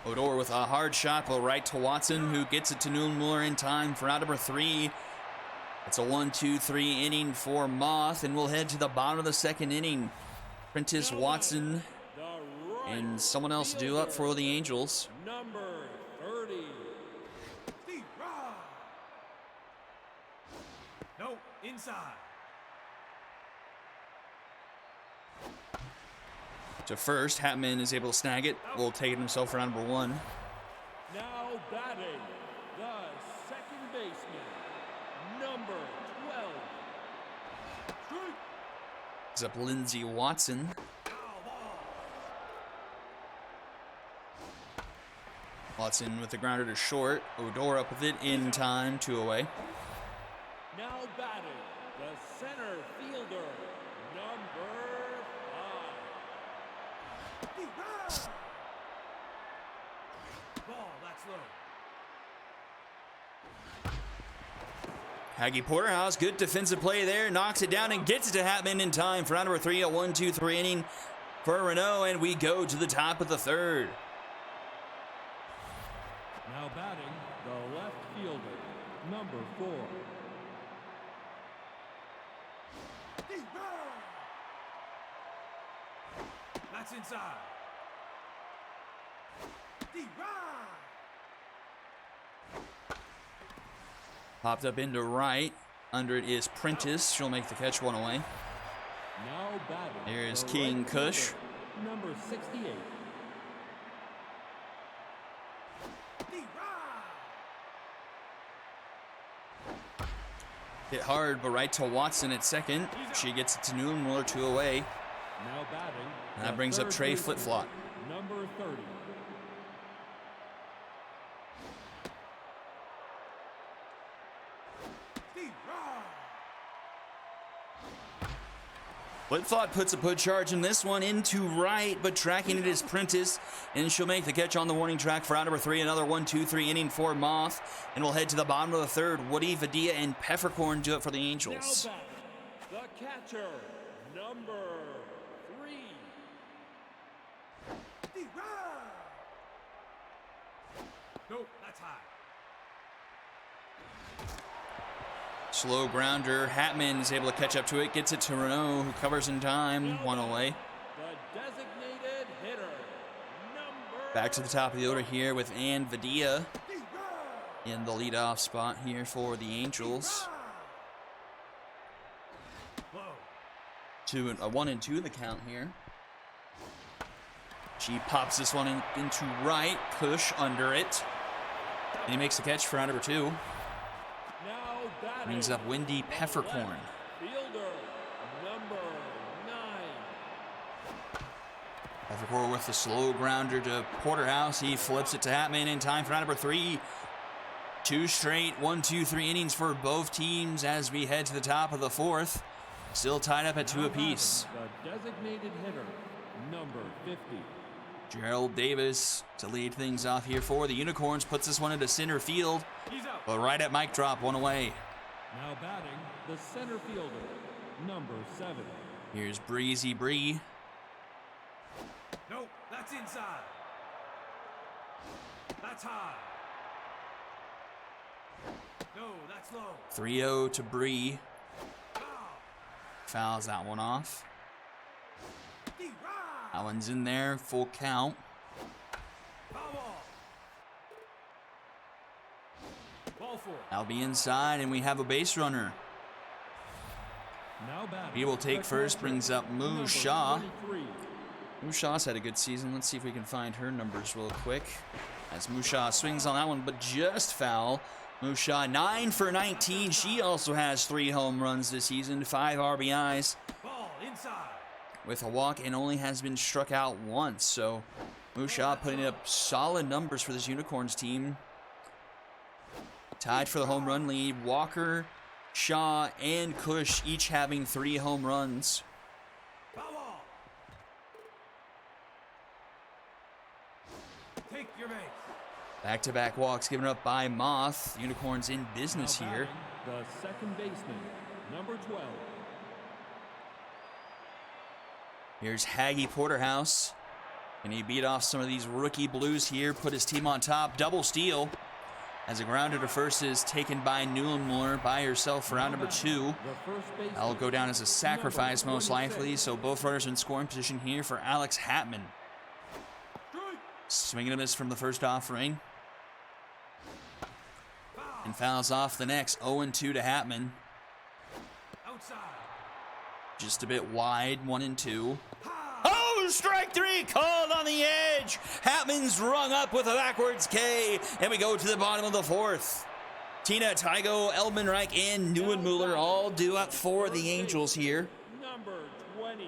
Odor with a hard shot, but right to Watson, who gets it to Newmuller in time for out number 3. It's a 1-2-3 inning for Moth, and we'll head to the bottom of the second inning. Prentice, Watson, and someone else due up for the Angels. Number 30. No, inside. To first, Hatman is able to snag it. Will take it himself for number 1. Now batting, the second baseman, number 12. Picks up Lindsey Watson. Watson with the grounder to short. Odor up with it in time, 2 away. Now batting, the center fielder, number 5. Ball, that's low. Aggie Porterhouse, good defensive play there. Knocks it down and gets it to Hatman in time for number 3. A 1-2-3 inning for Renault, and we go to the top of the third. Now batting, the left fielder, number 4. That's inside. Popped up into right. Under it is Prentice. She'll make the catch, 1 away. Now batting, There's the King right Kush. fielder, number 68. Hit hard, but right to Watson at second. She gets it to Newmuller, 2 away. Now batting, And that the brings up third Trey baseman, Flip-Flop. number 30. Flip-Flop puts a put charge in this one into right, but tracking it is Prentice, and she'll make the catch on the warning track for out number 3. Another 1-2-3 inning for Moth, and we'll head to the bottom of the third. Woody, Vadia, and Peppercorn do it for the Angels. Now back, the catcher, number 3. No, that's high. Slow grounder. Hatman is able to catch up to it. Gets it to Renault, who covers in time. 1 away. The designated hitter, number... Back to the top of the order here with Ann Vadia in the leadoff spot here for the Angels. Low. A 1-2 the count here. She pops this one into right. Kush under it. And he makes the catch for out number 2. Now batting Brings up Wendy Peppercorn. fielder, number 9. Peppercorn with the slow grounder to Porterhouse. He flips it to Hatman in time for out number 3. 2 straight 1-2-3 innings for both teams as we head to the top of the 4th. Still tied up at 2 apiece. The designated hitter, number 50. Gerald Davis to lead things off here for the Unicorns. Puts this one into center field. He's out. But right at mic drop, one away. Now batting, the center fielder, number 7. Here's Breezy Bree. No, that's inside. That's high. No, that's low. 3-0 to Bree. Fouls that one off. That one's in there, full count. Ball 4. That'll be inside, and we have a base runner. Now batting, He will take the first, catcher, brings up Moo number Shaw. 23. Moo Shaw's had a good season. Let's see if we can find her numbers real quick. As Moo Shaw swings on that one, but just foul. Moo Shaw 9 for 19. She also has 3 home runs this season, 5 RBIs Ball inside. with a walk, and only has been struck out once. So Moo Shaw putting up solid numbers for this Unicorns team. Tied for the home run lead. Walker, Shaw, and Kush each having 3 home runs. Ball. Take your base. Back-to-back walks given up by Moth. Unicorns in business Now here. batting, the second baseman, number 12. Here's Haggy Porterhouse. And he beat off some of these rookie Blues here, put his team on top. Double steal. As a grounder to first is taken by Newlandmore by herself for round number 2. The first baseman, That'll go down as a sacrifice most likely. So both runners in scoring position here for Alex Hatman. Swinging a miss from the first offering. And fouls off the next. 0-2 to Hatman. outside. Just a bit wide, 1-2. Oh, strike 3 called on the edge. Hatman's rung up with a backwards K. And we go to the bottom of the 4th. Tina, Tygo, Eldmanreich, and Neuenmuller all due up for the Angels here. Number 23.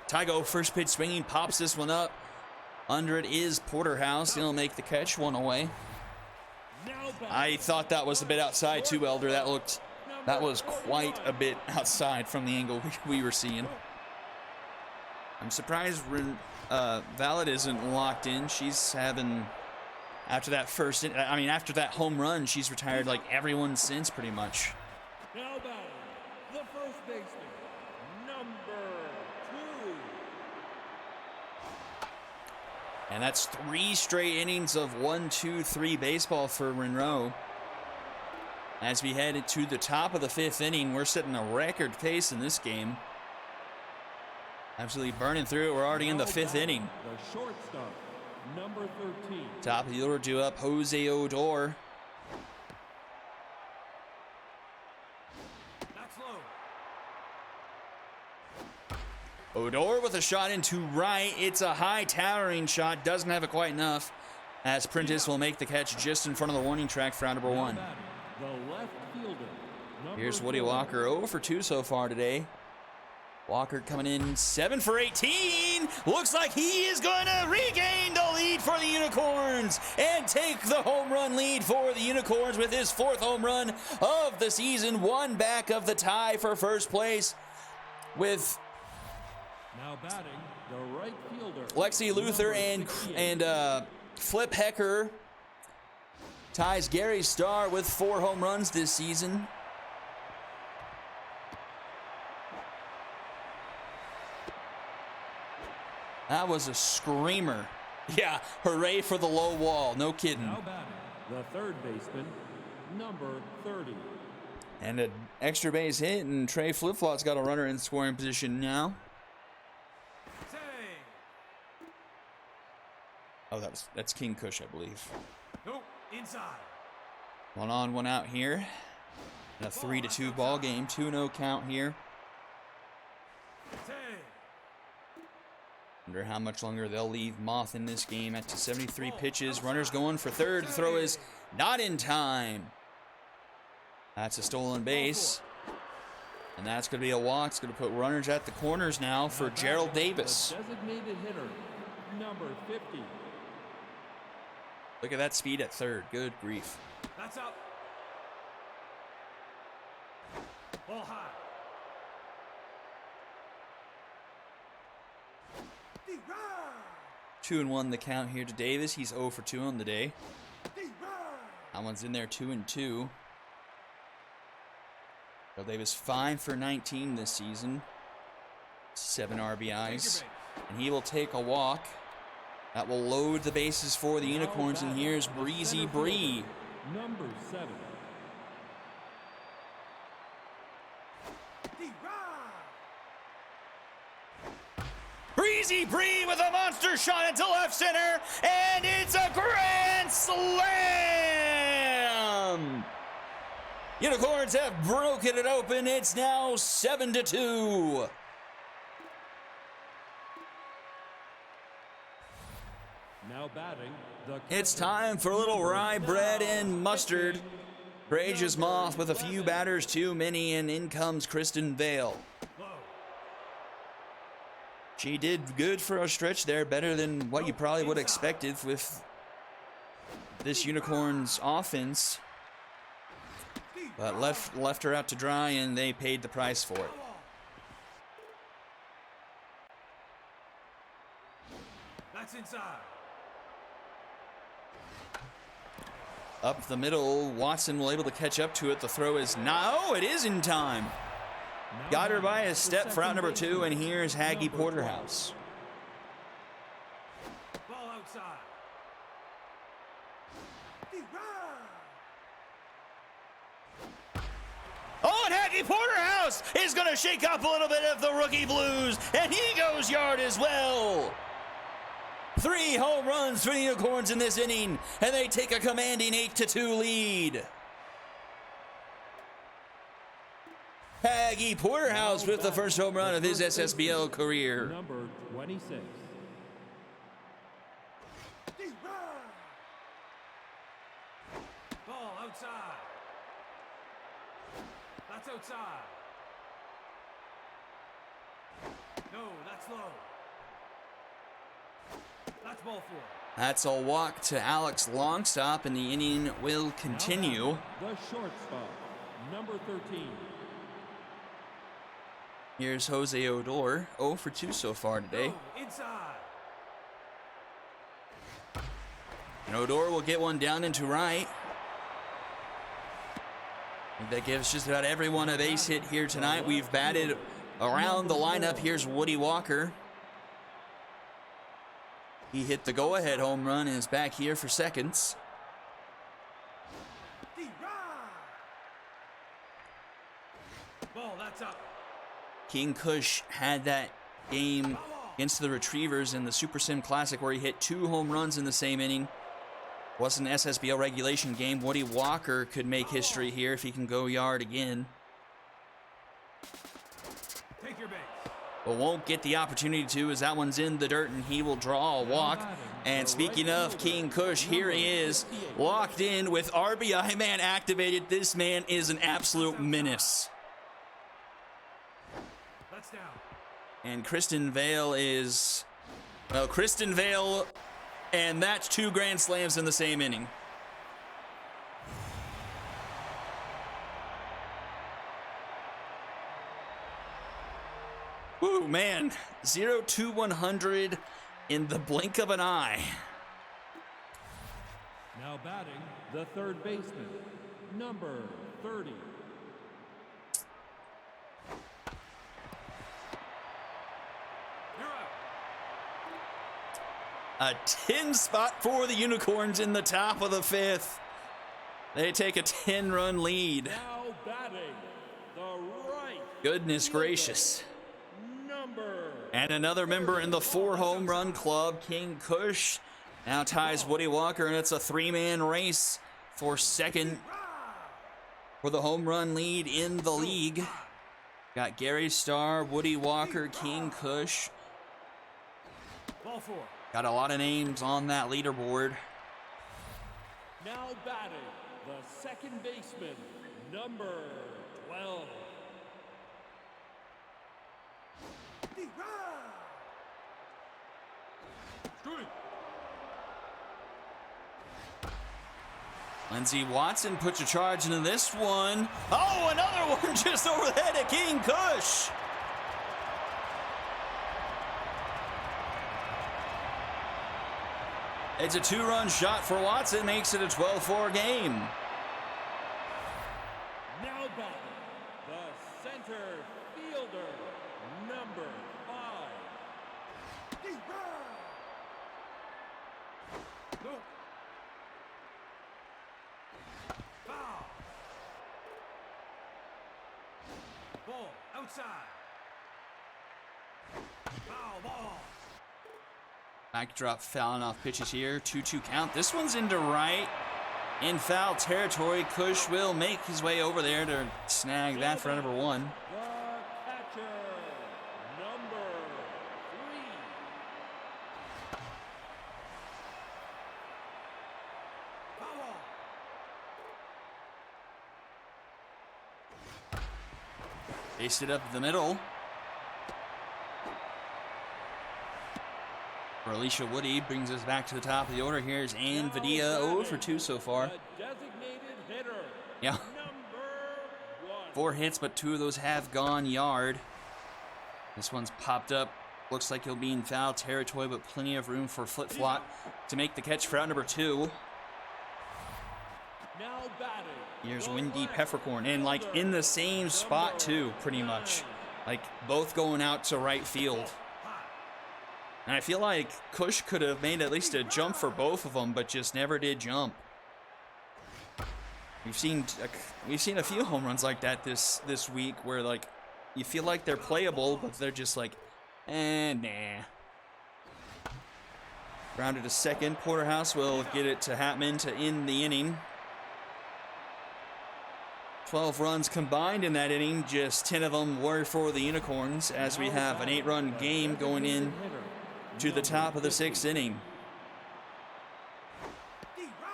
Tygo, first pitch swinging, pops this one up. Under it is Porterhouse. He'll make the catch, 1 away. Now batting, I thought that was a bit outside too, Elder. That was quite a bit outside from the angle we were seeing. I'm surprised Valid isn't locked in. She's having, after that after that home run, she's retired like everyone since pretty much. now batting, the first baseman, number 2. And that's 3 straight innings of 1-2-3 baseball for Monroe. As we head into the top of the 5th inning, we're setting a record pace in this game. Absolutely burning through it. We're already in the 5th inning. The shortstop, number 13. Top of the order due up, Jose Odor. That's low. Odor with a shot into right. It's a high towering shot. Doesn't have it quite enough. As Prentice will make the catch just in front of the warning track for round number 1. Now batting, the left fielder, number Here's Woody 4. Walker, 0 for 2 so far today. Walker coming in 7 for 18. Looks like he is going to regain the lead for the Unicorns and take the home run lead for the Unicorns with his 4th home run of the season. 1 back of the tie for first place with Now batting, the right fielder, Lexi Luther number and 68. Flip Hecker ties Gary Starr with 4 home runs this season. That was a screamer. Yeah, hooray for the low wall. No kidding. Now batting, the third baseman, number 30. And an extra base hit, and Trey Flip-Flop's got a runner in scoring position now. Oh, that's King Kush, I believe. Nope, inside. 1 on, 1 out here. And a 3-2 ball game. 2-0 count here. Wonder how much longer they'll leave Moth in this game at 73 pitches. Runners going for third. The throw is not in time. That's a stolen base. And that's going to be a walk. It's going to put runners at the corners now for Gerald Davis. Designated hitter, number 50. Look at that speed at third. Good grief. That's up. Ball high. 2-1 the count here to Davis. He's 0 for 2 on the day. That one's in there 2-2. Bill Davis 5 for 19 this season. 7 RBIs. And he will take a walk. That will load the bases for the Unicorns. And here's Breezy Bree. Number 7. Breezy Bree with a monster shot into left center, and it's a grand slam! Unicorns have broken it open. It's now 7-2. Now batting, It's time for a little rye bread and mustard. Brage's Moth with a few batters too many, and in comes Kristen Vale. She did good for a stretch there, better than what you probably would have expected with this Unicorns offense. But left her out to dry, and they paid the price for it. That's inside. Up the middle, Watson will able to catch up to it. The throw is no, it is in time. Got her by a step for out number 2, and here's Haggy Porterhouse. Ball outside. Oh, and Haggy Porterhouse is going to shake up a little bit of the rookie blues, and he goes yard as well. 3 home runs for the Unicorns in this inning, and they take a commanding 8-2 lead. Haggy Porterhouse with the first home run of his SSBL career. Number 26. Ball outside. That's outside. No, that's low. That's ball 4. That's a walk to Alex Longstop, and the inning will continue. The shortstop, number 13. Here's Jose Odor, 0 for 2 so far today. No, inside. And Odor will get one down into right. I think that gives just about everyone a base hit here tonight. We've batted around the lineup. Here's Woody Walker. He hit the go-ahead home run and is back here for seconds. Ball, that's up. King Kush had that game against the Retrievers in the Super Sim Classic where he hit 2 home runs in the same inning. Wasn't an SSBL regulation game. Woody Walker could make history here if he can go yard again. Take your base. But won't get the opportunity to, as that one's in the dirt, and he will draw a walk. And speaking of King Kush, here he is, locked in with RBI man activated. This man is an absolute menace. That's down. And Kristen Vale is, well, Kristen Vale, and that's 2 grand slams in the same inning. Woo, man. 0-100 in the blink of an eye. Now batting, the third baseman, number 30. You're out. A 10 spot for the Unicorns in the top of the 5th. They take a 10-run lead. Now batting, the right. Goodness gracious. Number. And another member in the 4 home run club, King Kush, now ties Woody Walker, and it's a 3-man race for second for the home run lead in the league. Got Gary Starr, Woody Walker, King Kush. Ball 4. Got a lot of names on that leaderboard. Now batting, the second baseman, number 12. Lindsey Watson puts a charge into this one. Oh, another one just over the head of King Kush. It's a 2-run shot for Watson, makes it a 12-4 game. Now batting, the center fielder, number 5. Foul. Ball outside. Foul ball. Backdrop fouling off pitches here. 2-2 count. This one's into right. In foul territory. Kush will make his way over there to snag that for number 1. The catcher, number 3. Foul ball. Faced it up the middle. For Alicia Woody, brings us back to the top of the order. Here's Ann Vadia, 0 for 2 so far. The designated hitter, Yeah, number 1. 4 hits, but 2 of those have gone yard. This one's popped up. Looks like he'll be in foul territory, but plenty of room for flip-flop to make the catch for out number 2. Now batting. Here's the Wendy left Peppercorn, and like in the same spot too, pretty much. Like both going out to right field. And I feel like Kush could have made at least a jump for both of them, but just never did jump. We've seen a few home runs like that this week, where like you feel like they're playable, but they're just like, nah. Rounded to second. Porterhouse will get it to Hatman to end the inning. 12 runs combined in that inning, just 10 of them were for the Unicorns, as we have an 8-run game going in to the top of the 6th inning.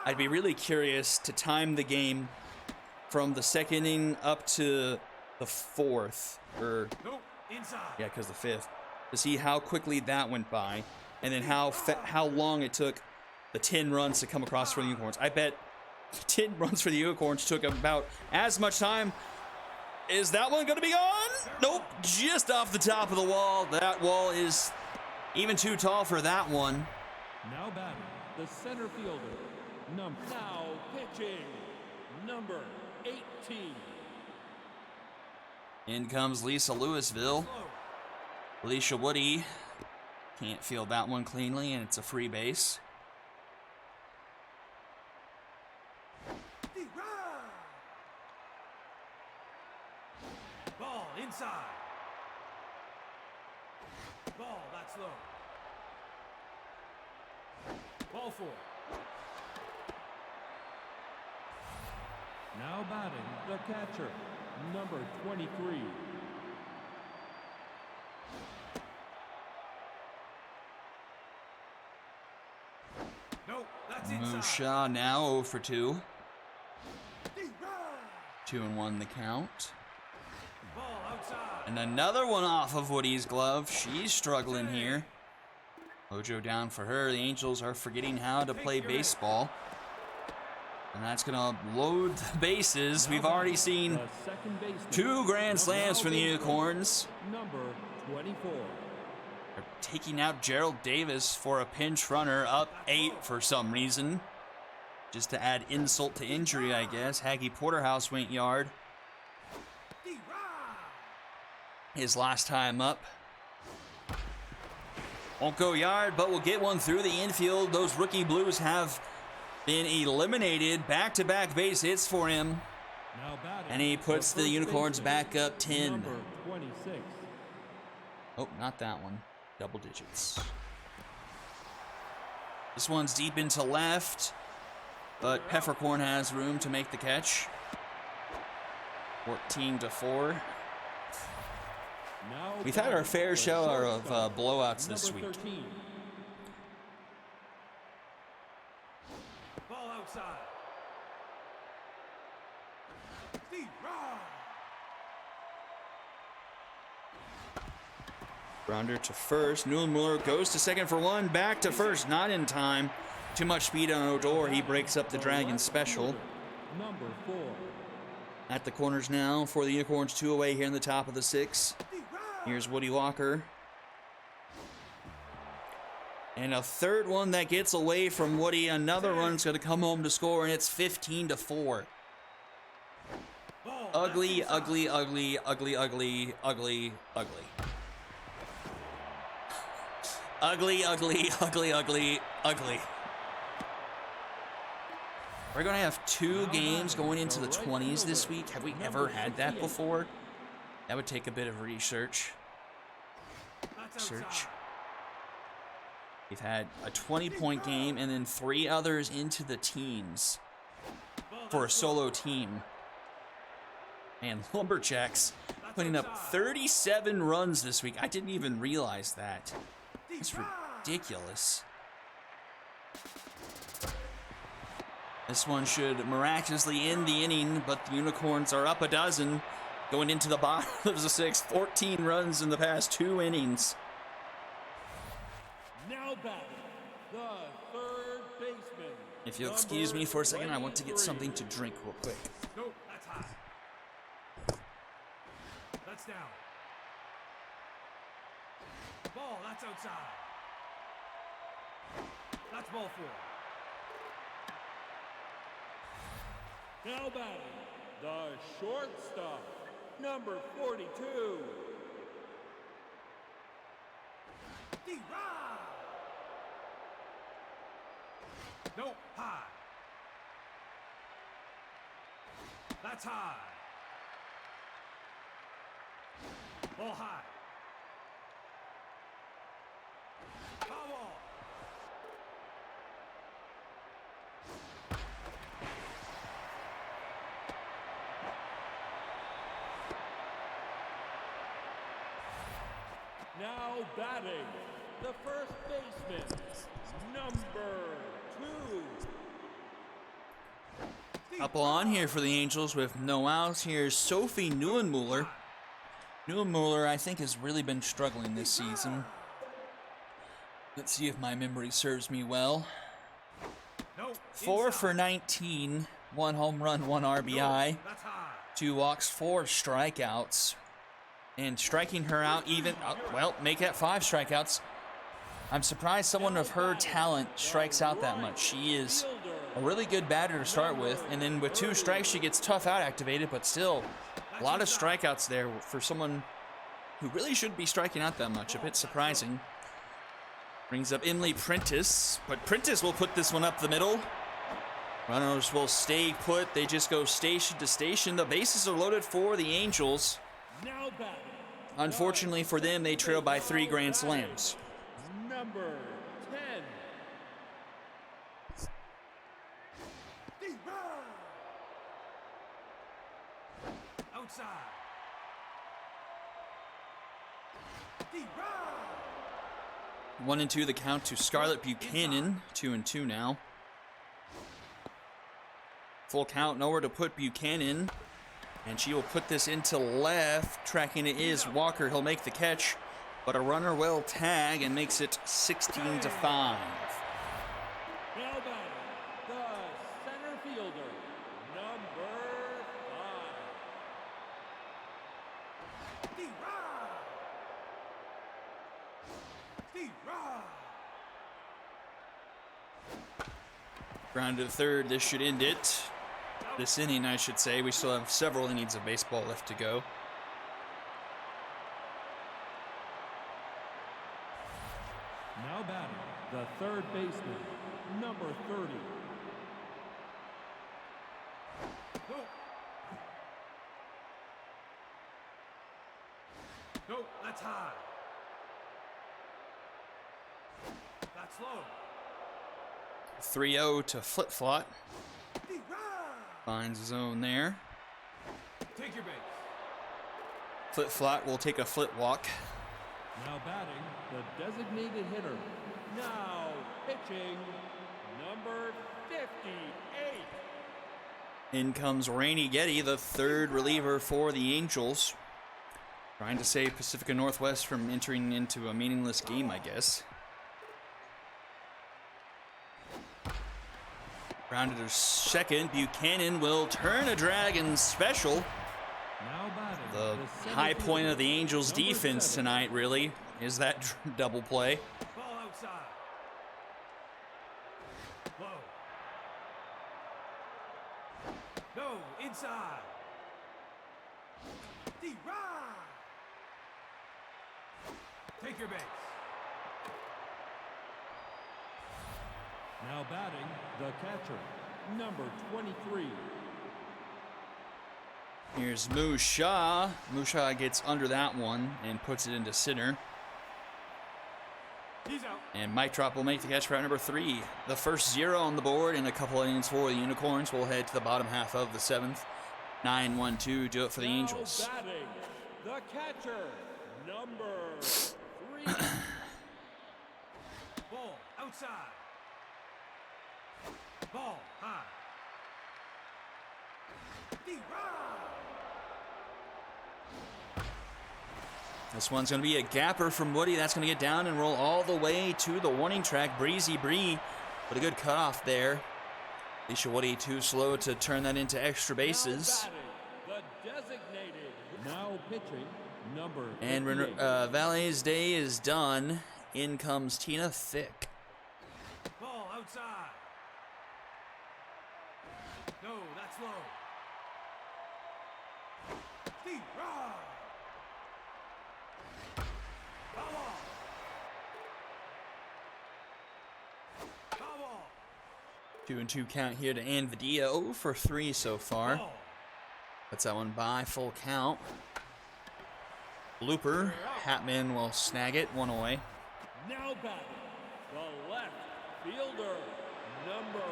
I'd be really curious to time the game from the 2nd inning up to the 4th, or No, inside. yeah, because the 5th, to see how quickly that went by, and then how long it took the 10 runs to come across for the Unicorns. I bet 10 runs for the Unicorns took about as much time. Is that one going to be gone? Nope, just off the top of the wall. That wall is even too tall for that one. Now batting, the center fielder, now pitching, number 18. In comes Lisa Louisville. Alicia Woody can't field that one cleanly, and it's a free base. Ball inside. Ball, that's low. Ball 4. Now batting, the catcher, number 23. No, that's inside. Musha now 0 for 2. 2-1 the count. Ball outside. And another one off of Woody's glove. She's struggling here. Mojo down for her. The Angels are forgetting how to play baseball. And that's going to load the bases. We've already seen The second baseman, 2 grand slams for the Unicorns. number 24. They're taking out Gerald Davis for a pinch runner, up 8 for some reason. Just to add insult to injury, I guess. Haggy Porterhouse went yard his last time up. Won't go yard, but will get one through the infield. Those rookie Blues have been eliminated. Back-to-back base hits for him. Now batting, And he puts the first Unicorns baseman, back up 10. Number 26. Oh, not that one. Double digits. This one's deep into left, but Peppercorn has room to make the catch. 14-4. Now We've had our batting, fair the share of shortstop, blowouts this number week. 13. Ball outside. Steve, run. Grounder to first. Newmuller goes to second for one. Back to first. Not in time. Too much speed on Odor. He breaks up the Dragon special. Number 4. At the corners now for the Unicorns. 2 away here in the top of the 6. Here's Woody Walker. And a third one that gets away from Woody. Another run's going to come home to score, and it's 15-4. Ugly, ugly, ugly, ugly, ugly, ugly, ugly. Ugly, ugly, ugly, ugly, ugly. We're going to have 2 games going into the 20s this week. Have we ever had that before? That would take a bit of research. We've had a 20-point game and then 3 others into the teens for a solo team. And Lumberjacks putting up 37 runs this week. I didn't even realize that. It's ridiculous. This one should miraculously end the inning, but the Unicorns are up a dozen going into the bottom of the 6th. 14 runs in the past 2 innings. Now batting, the third baseman. If you'll excuse me for a second, I want to get something to drink real quick. Nope, that's high. That's down. Ball, that's outside. That's ball 4. Now batting, the shortstop, number 42. D-Rod. Nope, high. That's high. Ball high. Foul ball. Now batting, the first baseman, number 2. Couple on here for the Angels with no outs. Here's Sophie Neuenmuller. Neuenmuller, I think, has really been struggling this season. Let's see if my memory serves me well. Nope. 4 for 19, 1 home run, 1 RBI, That's high. 2 walks, 4 strikeouts. And striking her out even, well, make that 5 strikeouts. I'm surprised someone of her talent strikes out that much. She is a really good batter to start with, and then with 2 strikes, she gets tough out activated, but still, a lot of strikeouts there for someone who really shouldn't be striking out that much. A bit surprising. Brings up Emily Prentice, but Prentice will put this one up the middle. Runners will stay put. They just go station to station. The bases are loaded for the Angels. Now batting, Unfortunately for them, they trail by 3 grand slams. number 10. D-Rod. Outside. D-Rod. 1-2 the count to Scarlett Buchanan. 2-2 now. Full count, nowhere to put Buchanan. And she will put this into left. Tracking it is Walker. He'll make the catch, but a runner will tag and makes it 16-5. Now batting, the center fielder, number 5. D-Rod. D-Rod. Ground to the third. This should end it. This inning, I should say. We still have several innings of baseball left to go. Now batting, the third baseman, number 30. Nope. Nope, that's high. That's low. 3-0 to Flip-Flop. D-Rod. Finds his own there. Take your base. Flip-Flop will take a flip walk. Now batting, the designated hitter. Now pitching, number 50. In comes Rainy Getty, the third reliever for the Angels. Trying to save Pacifica Northwest from entering into a meaningless game, I guess. Grounded to second. Buchanan will turn a Dragon special. Now batting, The center high point of the fielder, Angels' number defense 7. tonight, really, is that double play. Ball outside. Low. No, inside. Deep right. Take your base. Now batting, the catcher, number 23. Here's Musha. Musha gets under that one and puts it into center. He's out. And Mike Drop will make the catch for out number 3. The first 0 on the board and a couple innings for the Unicorns. We'll head to the bottom half of the 7th. 9-1-2, do it for the Now Angels. batting, the catcher, number 3. Ball outside. Ball high. Deep right. This one's going to be a gapper from Woody. That's going to get down and roll all the way to the warning track. Breezy Bree with a good cutoff there. Alicia Woody too slow to turn that into extra bases. Now batting, the designated. Now pitching, number And 58. Valet's day is done. In comes Tina Thick. Ball outside. No, that's low. Deep right. Foul ball. Foul ball. 2-2 count here to Anvadia. 0 for 3 so far. Ball. Puts that one by full count. Blooper. Hatman will snag it. 1 away. Now batting, the left fielder, number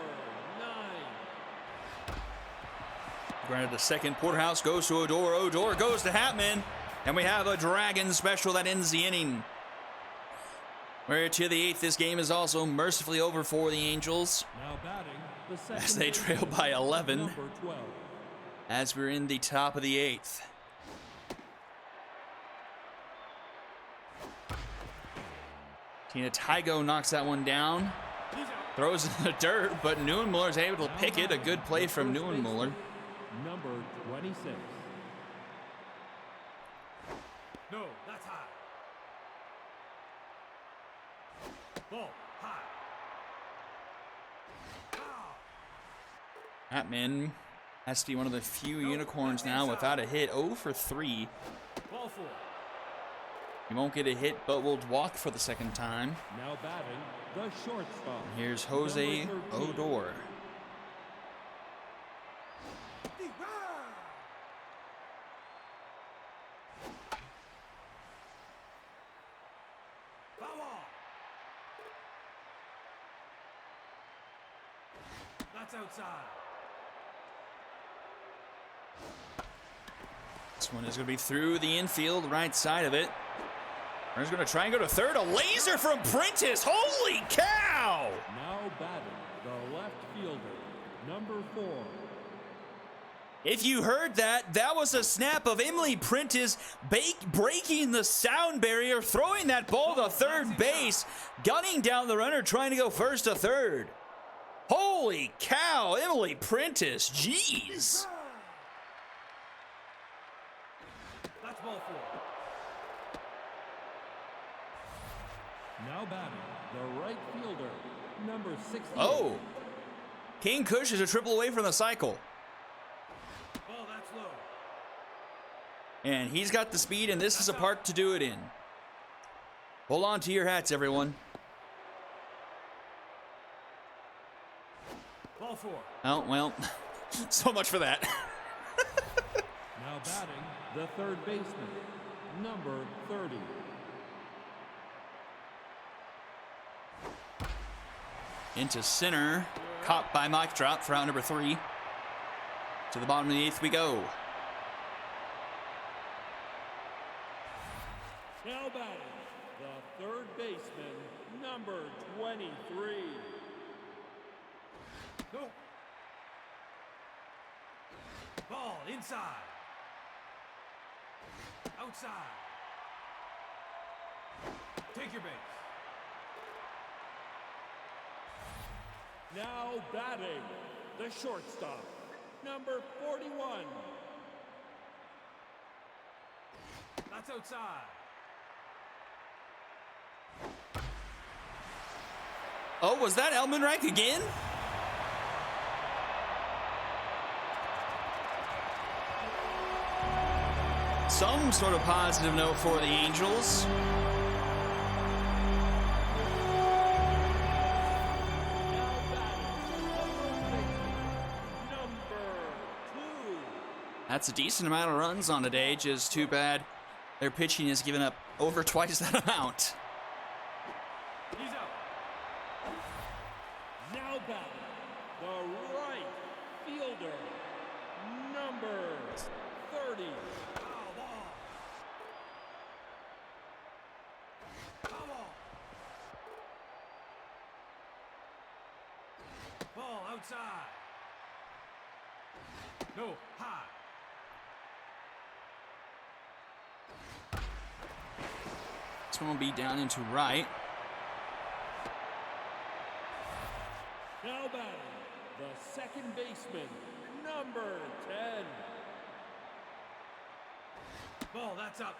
9. Granted, the second. Porterhouse goes to Odor. Odor goes to Hatman. And we have a Dragon special that ends the inning. We're to the 8th. This game is also mercifully over for the Angels Now batting, the second as they baseman, trail by 11 number 12. as we're in the top of the 8th. Tina Tygo knocks that one down. He's out. Throws in the dirt, but Neuenmuller's able to pick it. A good play from Neuenmuller. Number 26. No, that's high. Ball high. Foul. Hatman has to be one of the few Unicorns now without a hit. 0 for 3. Ball 4. He won't get a hit, but will walk for the second time. Now batting, the shortstop. Here's Jose number 13. Odor. Deep right. Foul ball. That's outside. This one is going to be through the infield, right side of it. Runner's going to try and go to third. A laser from Prentice. Holy cow! Now batting, the left fielder, number 4. If you heard that, that was a snap of Emily Prentice breaking the sound barrier, throwing that ball to third base, gunning down the runner, trying to go first to third. Holy cow, Emily Prentice, jeez. That's ball 4. Now batting, the right fielder, number 60. Oh, King Kush is a triple away from the cycle. Ball that's low. And he's got the speed, and this is a park to do it in. Hold on to your hats, everyone. Ball 4. Oh, well, so much for that. Now batting, the third baseman, number 30. Into center, caught by Mike Drop for out number 3. To the bottom of the 8th we go. Now batting, the third baseman, number 23. No. Ball inside. Outside. Take your base. Now batting, the shortstop, number 41. That's outside. Oh, was that Elmenreich again? Some sort of positive note for the Angels. Now batting, number 2. That's a decent amount of runs on the day, just too bad their pitching has given up over twice that amount. He's out. Now batting, the right fielder, number 30. Foul ball. Foul ball. Ball outside. No, high. This one will be down into right. Now batting, the second baseman, number 10. Ball, that's up.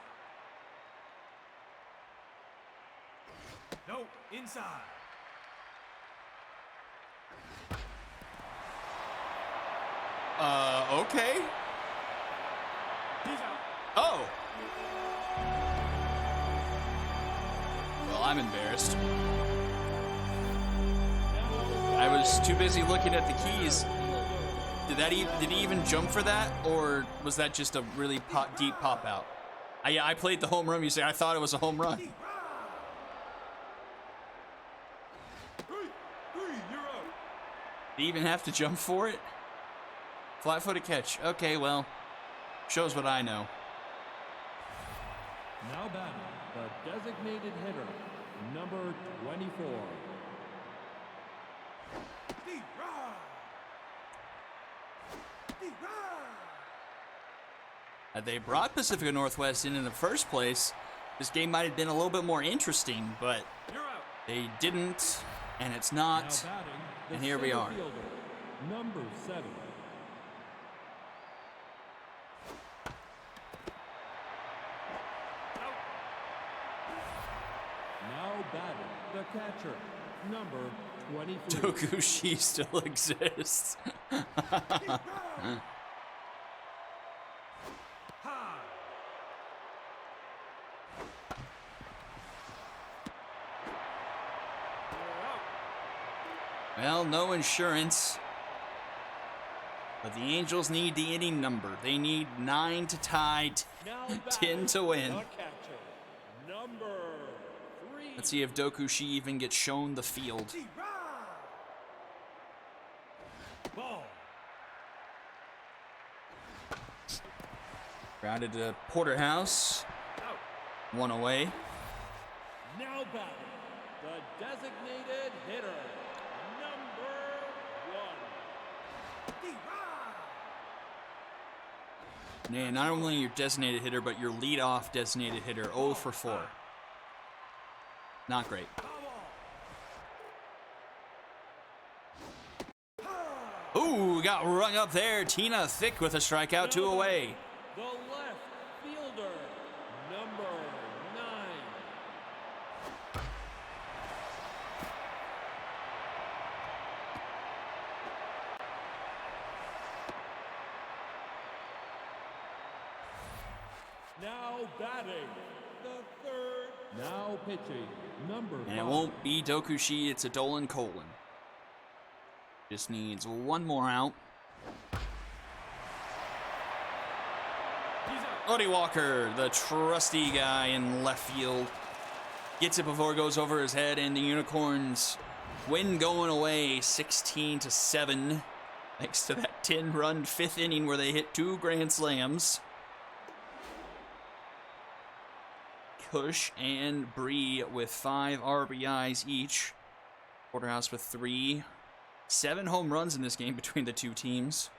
No, inside. Okay. He's out. Oh. Well, I'm embarrassed. I was too busy looking at the keys. Did he even jump for that, or was that just a really deep pop out? I played the home run music. I thought it was a home run. Three, you're out. Did he even have to jump for it? Flat-footed catch. Okay, well, shows what I know. Now batting, the designated hitter, number 24. Had they brought Pacifica Northwest in the first place, this game might have been a little bit more interesting, but You're out. they didn't, and it's Now not. batting, the And here we center are. fielder, number 7. Out. Now batting, the catcher, number 23. Dokushi still exists. High. You're out. Well, no insurance. But the Angels need the inning number. They need 9 to tie, Now 10 batting, to win. the catcher, number 3. Let's see if Dokushi even gets shown the field. Ball. Grounded to Porterhouse. Out. One away. Now batting, the designated hitter, number 1. Man, not only your designated hitter, but your leadoff designated hitter, 0 for 4. Not great. Ooh, got rung up there. Tina Thick with a strikeout, 2 away. The left fielder, number 9. Now batting, the third. Now pitching, number 5. And it won't be Dokushi, it's a Dolan Colon. Just needs one more out. He's out. Odie Walker, the trusty guy in left field, gets it before it goes over his head, and the Unicorns win going away 16-7, thanks to that 10-run 5th inning where they hit 2 grand slams. Kush and Bree with 5 RBIs each. Porterhouse with 3. 7 home runs in this game between the two teams.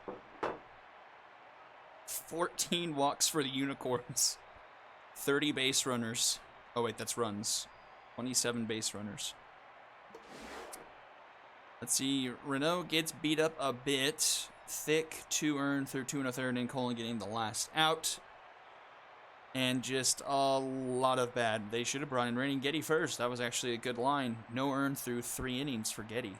14 walks for the Unicorns. 30 base runners. Oh, wait, that's runs. 27 base runners. Let's see. Renault gets beat up a bit. Thick, 2 earned through 2 1/3, and Colin getting the last out. And just a lot of bad. They should have brought in Raining Getty first. That was actually a good line. No earned through 3 innings for Getty.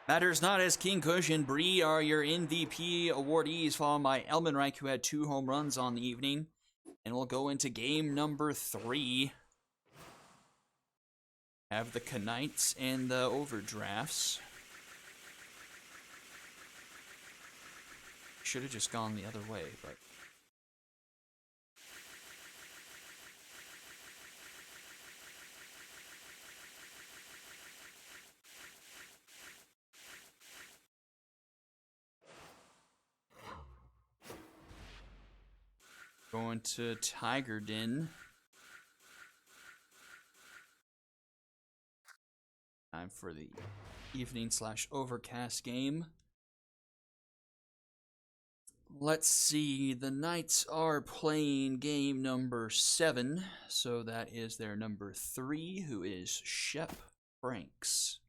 Matters not, as King Kush and Bree are your MVP awardees, followed by Elmenreich, who had 2 home runs on the evening. And we'll go into game number 3. Have the Knights and the Overdrafts. Should have just gone the other way, but... Going to Tiger Den. Time for the evening/overcast game. Let's see. The Knights are playing game number 7. So that is their number 3, who is Shep Franks.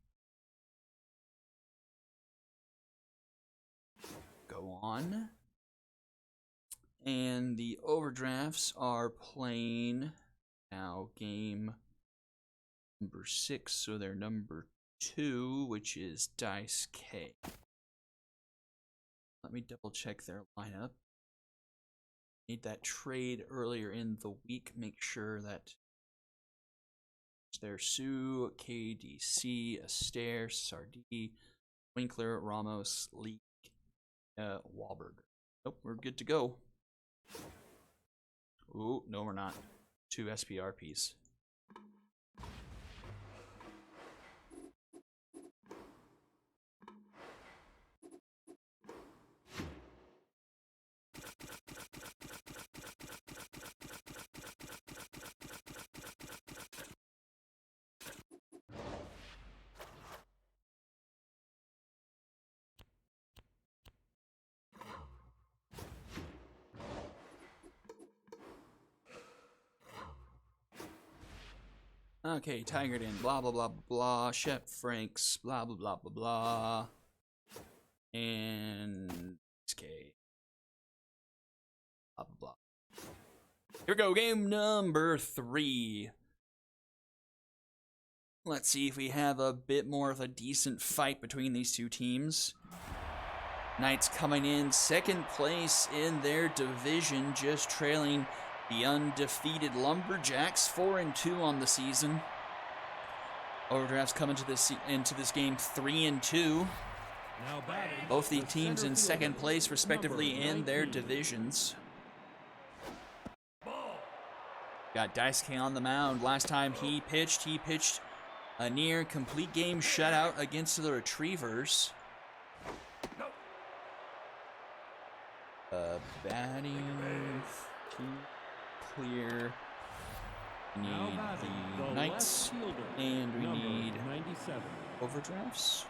Go on. And the Overdrafts are playing now game number 6, so they're number 2, which is Dice K. Let me double check their lineup. Made that trade earlier in the week. Make sure that there's Sue, KDC, Astaire, Sardie, Winkler, Ramos, Leak, Wahlberg. Nope, we're good to go. Ooh, no, we're not. 2 SPRPs. Okay, Tiger Den, blah blah blah blah, Shep Franks, blah blah blah blah blah, and SK, blah blah blah. Here we go, game number 3. Let's see if we have a bit more of a decent fight between these two teams. Knights coming in 2nd place in their division, just trailing the undefeated Lumberjacks, 4-2 on the season. Overdrafts come into this game 3-2. Both the teams in 2nd place, respectively, in their divisions. Got Dice King on the mound. Last time he pitched a near complete game shutout against the Retrievers. Batting clear. We need the Knights, and we need Overdrafts.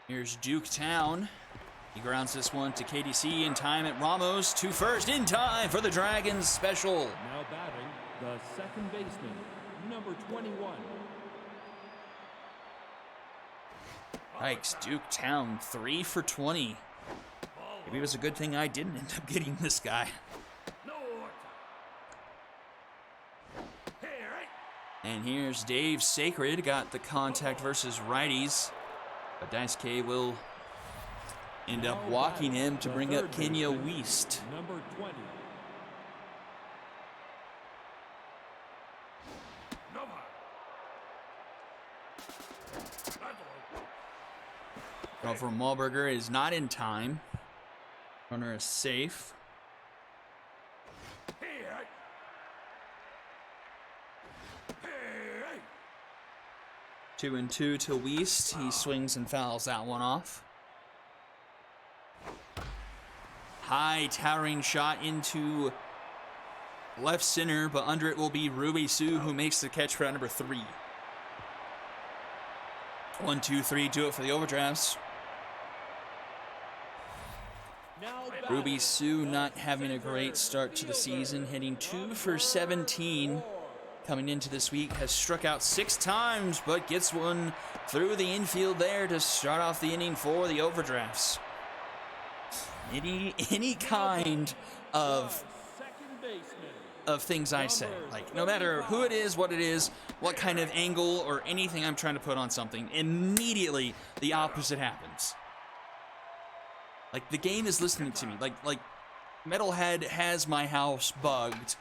Here's Duketown. He grounds this one to KDC in time at Ramos to first in time for the Dragons special. Now batting, the 2nd baseman, number 21. Yikes, Duketown 3 for 20. Maybe it was a good thing I didn't end up getting this guy. And here's Dave Sacred, got the contact versus righties. But Dice K will end up walking him to bring up Kenya Weist. Number 20. Throw from Wahlberger is not in time. Runner is safe. Two and two to Weist. He swings and fouls that one off. High towering shot into left center, but under it will be Ruby Sue, who makes the catch for number 3. 1, 2, 3, do it for the overdrafts. Now Ruby Sue not having a great start to the season, hitting 2 for 17 coming into this week. Has struck out 6 times, but gets one through the infield there to start off the inning for the overdrafts. Any kind of second baseman. things I say, like no matter who it is, what kind of angle or anything I'm trying to put on something, immediately the opposite happens. Like the game is listening to me. Like Metalhead has my house bugged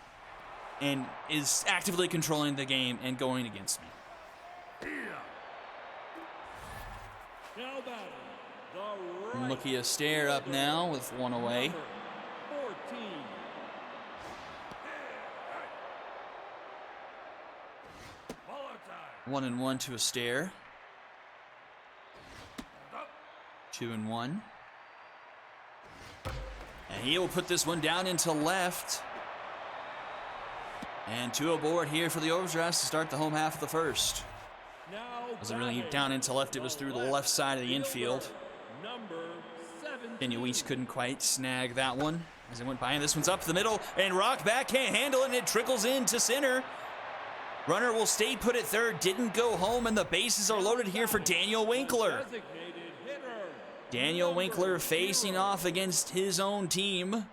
and is actively controlling the game and going against me. Now batting, the right Mukia stare up now with one away. number 14. 1-1 to a stare. 2-1. And he will put this one down into left. And 2 aboard here for the overdrafts to start the home half of the first. Now Wasn't really batting, down into left, it was through the left side of the infield. Number 17. Benuis couldn't quite snag that one as it went by, and this one's up the middle, and Rockback can't handle it, and it trickles into center. Runner will stay put at third, didn't go home, and the bases are loaded here for Daniel Winkler. Designated hitter. Daniel Winkler facing off against his own team.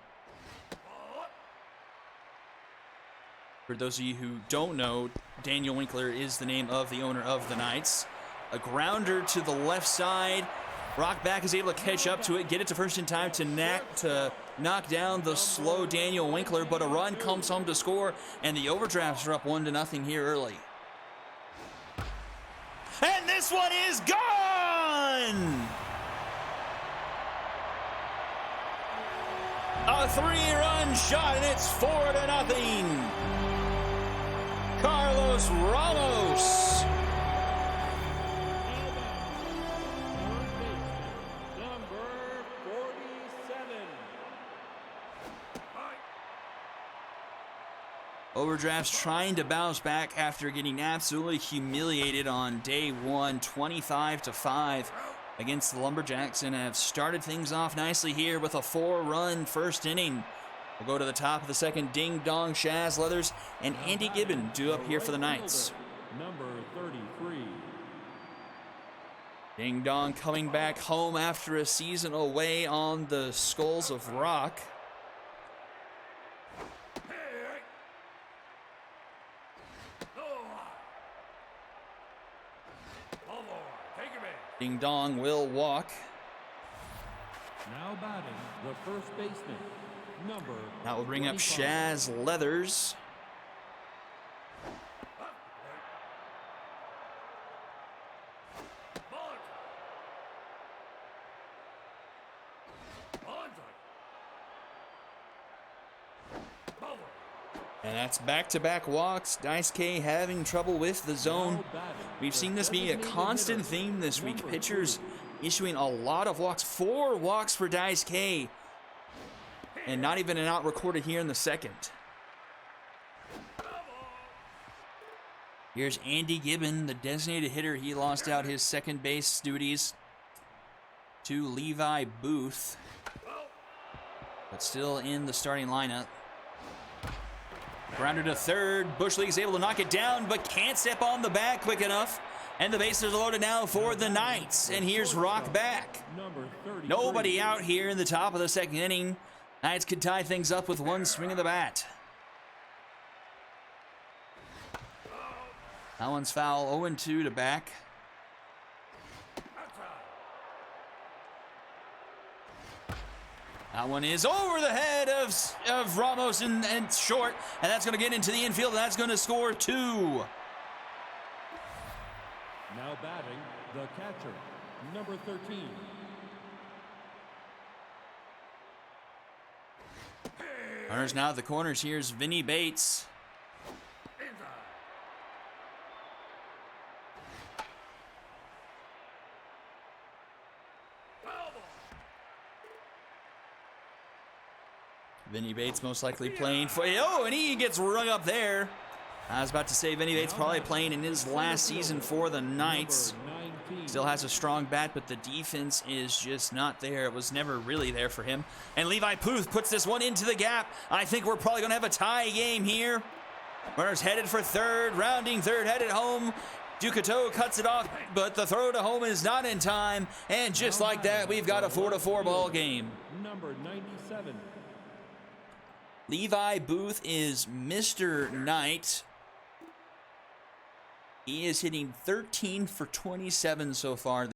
For those of you who don't know, Daniel Winkler is the name of the owner of the Knights. A grounder to the left side. Rockback is able to catch up to it, get it to first in time to knock down the slow Daniel Winkler, but a run comes home to score, and the overdrafts are up 1-0 here early. And this one is gone! A 3-run shot, and it's 4-0. Carlos Ramos. Number 47. Overdrafts trying to bounce back after getting absolutely humiliated on day 1, 25-5 against the Lumberjacks, and have started things off nicely here with a 4-run first inning. We'll go to the top of the second. Ding Dong, Shaz Leathers, and Andy Gibbon due up here for the Knights. Number 33. Ding Dong coming back home after a season away on the Skulls of Rock. Ding Dong will walk. Now batting, the first baseman. Number That will bring up 25. Shaz Leathers. And that's back-to-back walks. Dice K having trouble with the zone. We've seen this be a constant theme this week. Pitchers issuing a lot of walks. 4 walks for Dice K. And not even an out recorded here in the second. Here's Andy Gibbon, the designated hitter. He lost out his second base duties to Levi Booth, but still in the starting lineup. Grounded to third. Bush League's able to knock it down, but can't step on the bat quick enough. And the bases are loaded now for the Knights. And here's Rockback. Number 33. Nobody out here in the top of the second inning. Knights could tie things up with one swing of the bat. That one's foul. 0-2 to back. That one is over the head of Ramos and short, and that's going to get into the infield, and that's going to score 2. Now batting, the catcher. Number 13. Runners now at the corners. Here's Vinny Bates. Vinny Bates most likely playing for, oh, and he gets rung up there. I was about to say Vinny Bates probably playing in his last season for the Knights. Still has a strong bat, but the defense is just not there. It was never really there for him. And Levi Booth puts this one into the gap. I think we're probably going to have a tie game here. Runners headed for third, rounding third, headed home. Ducato cuts it off, but the throw to home is not in time. And just like that, we've got a 4-4 ball game. Number 97. Levi Booth is Mr. Knight. He is hitting 13 for 27 so far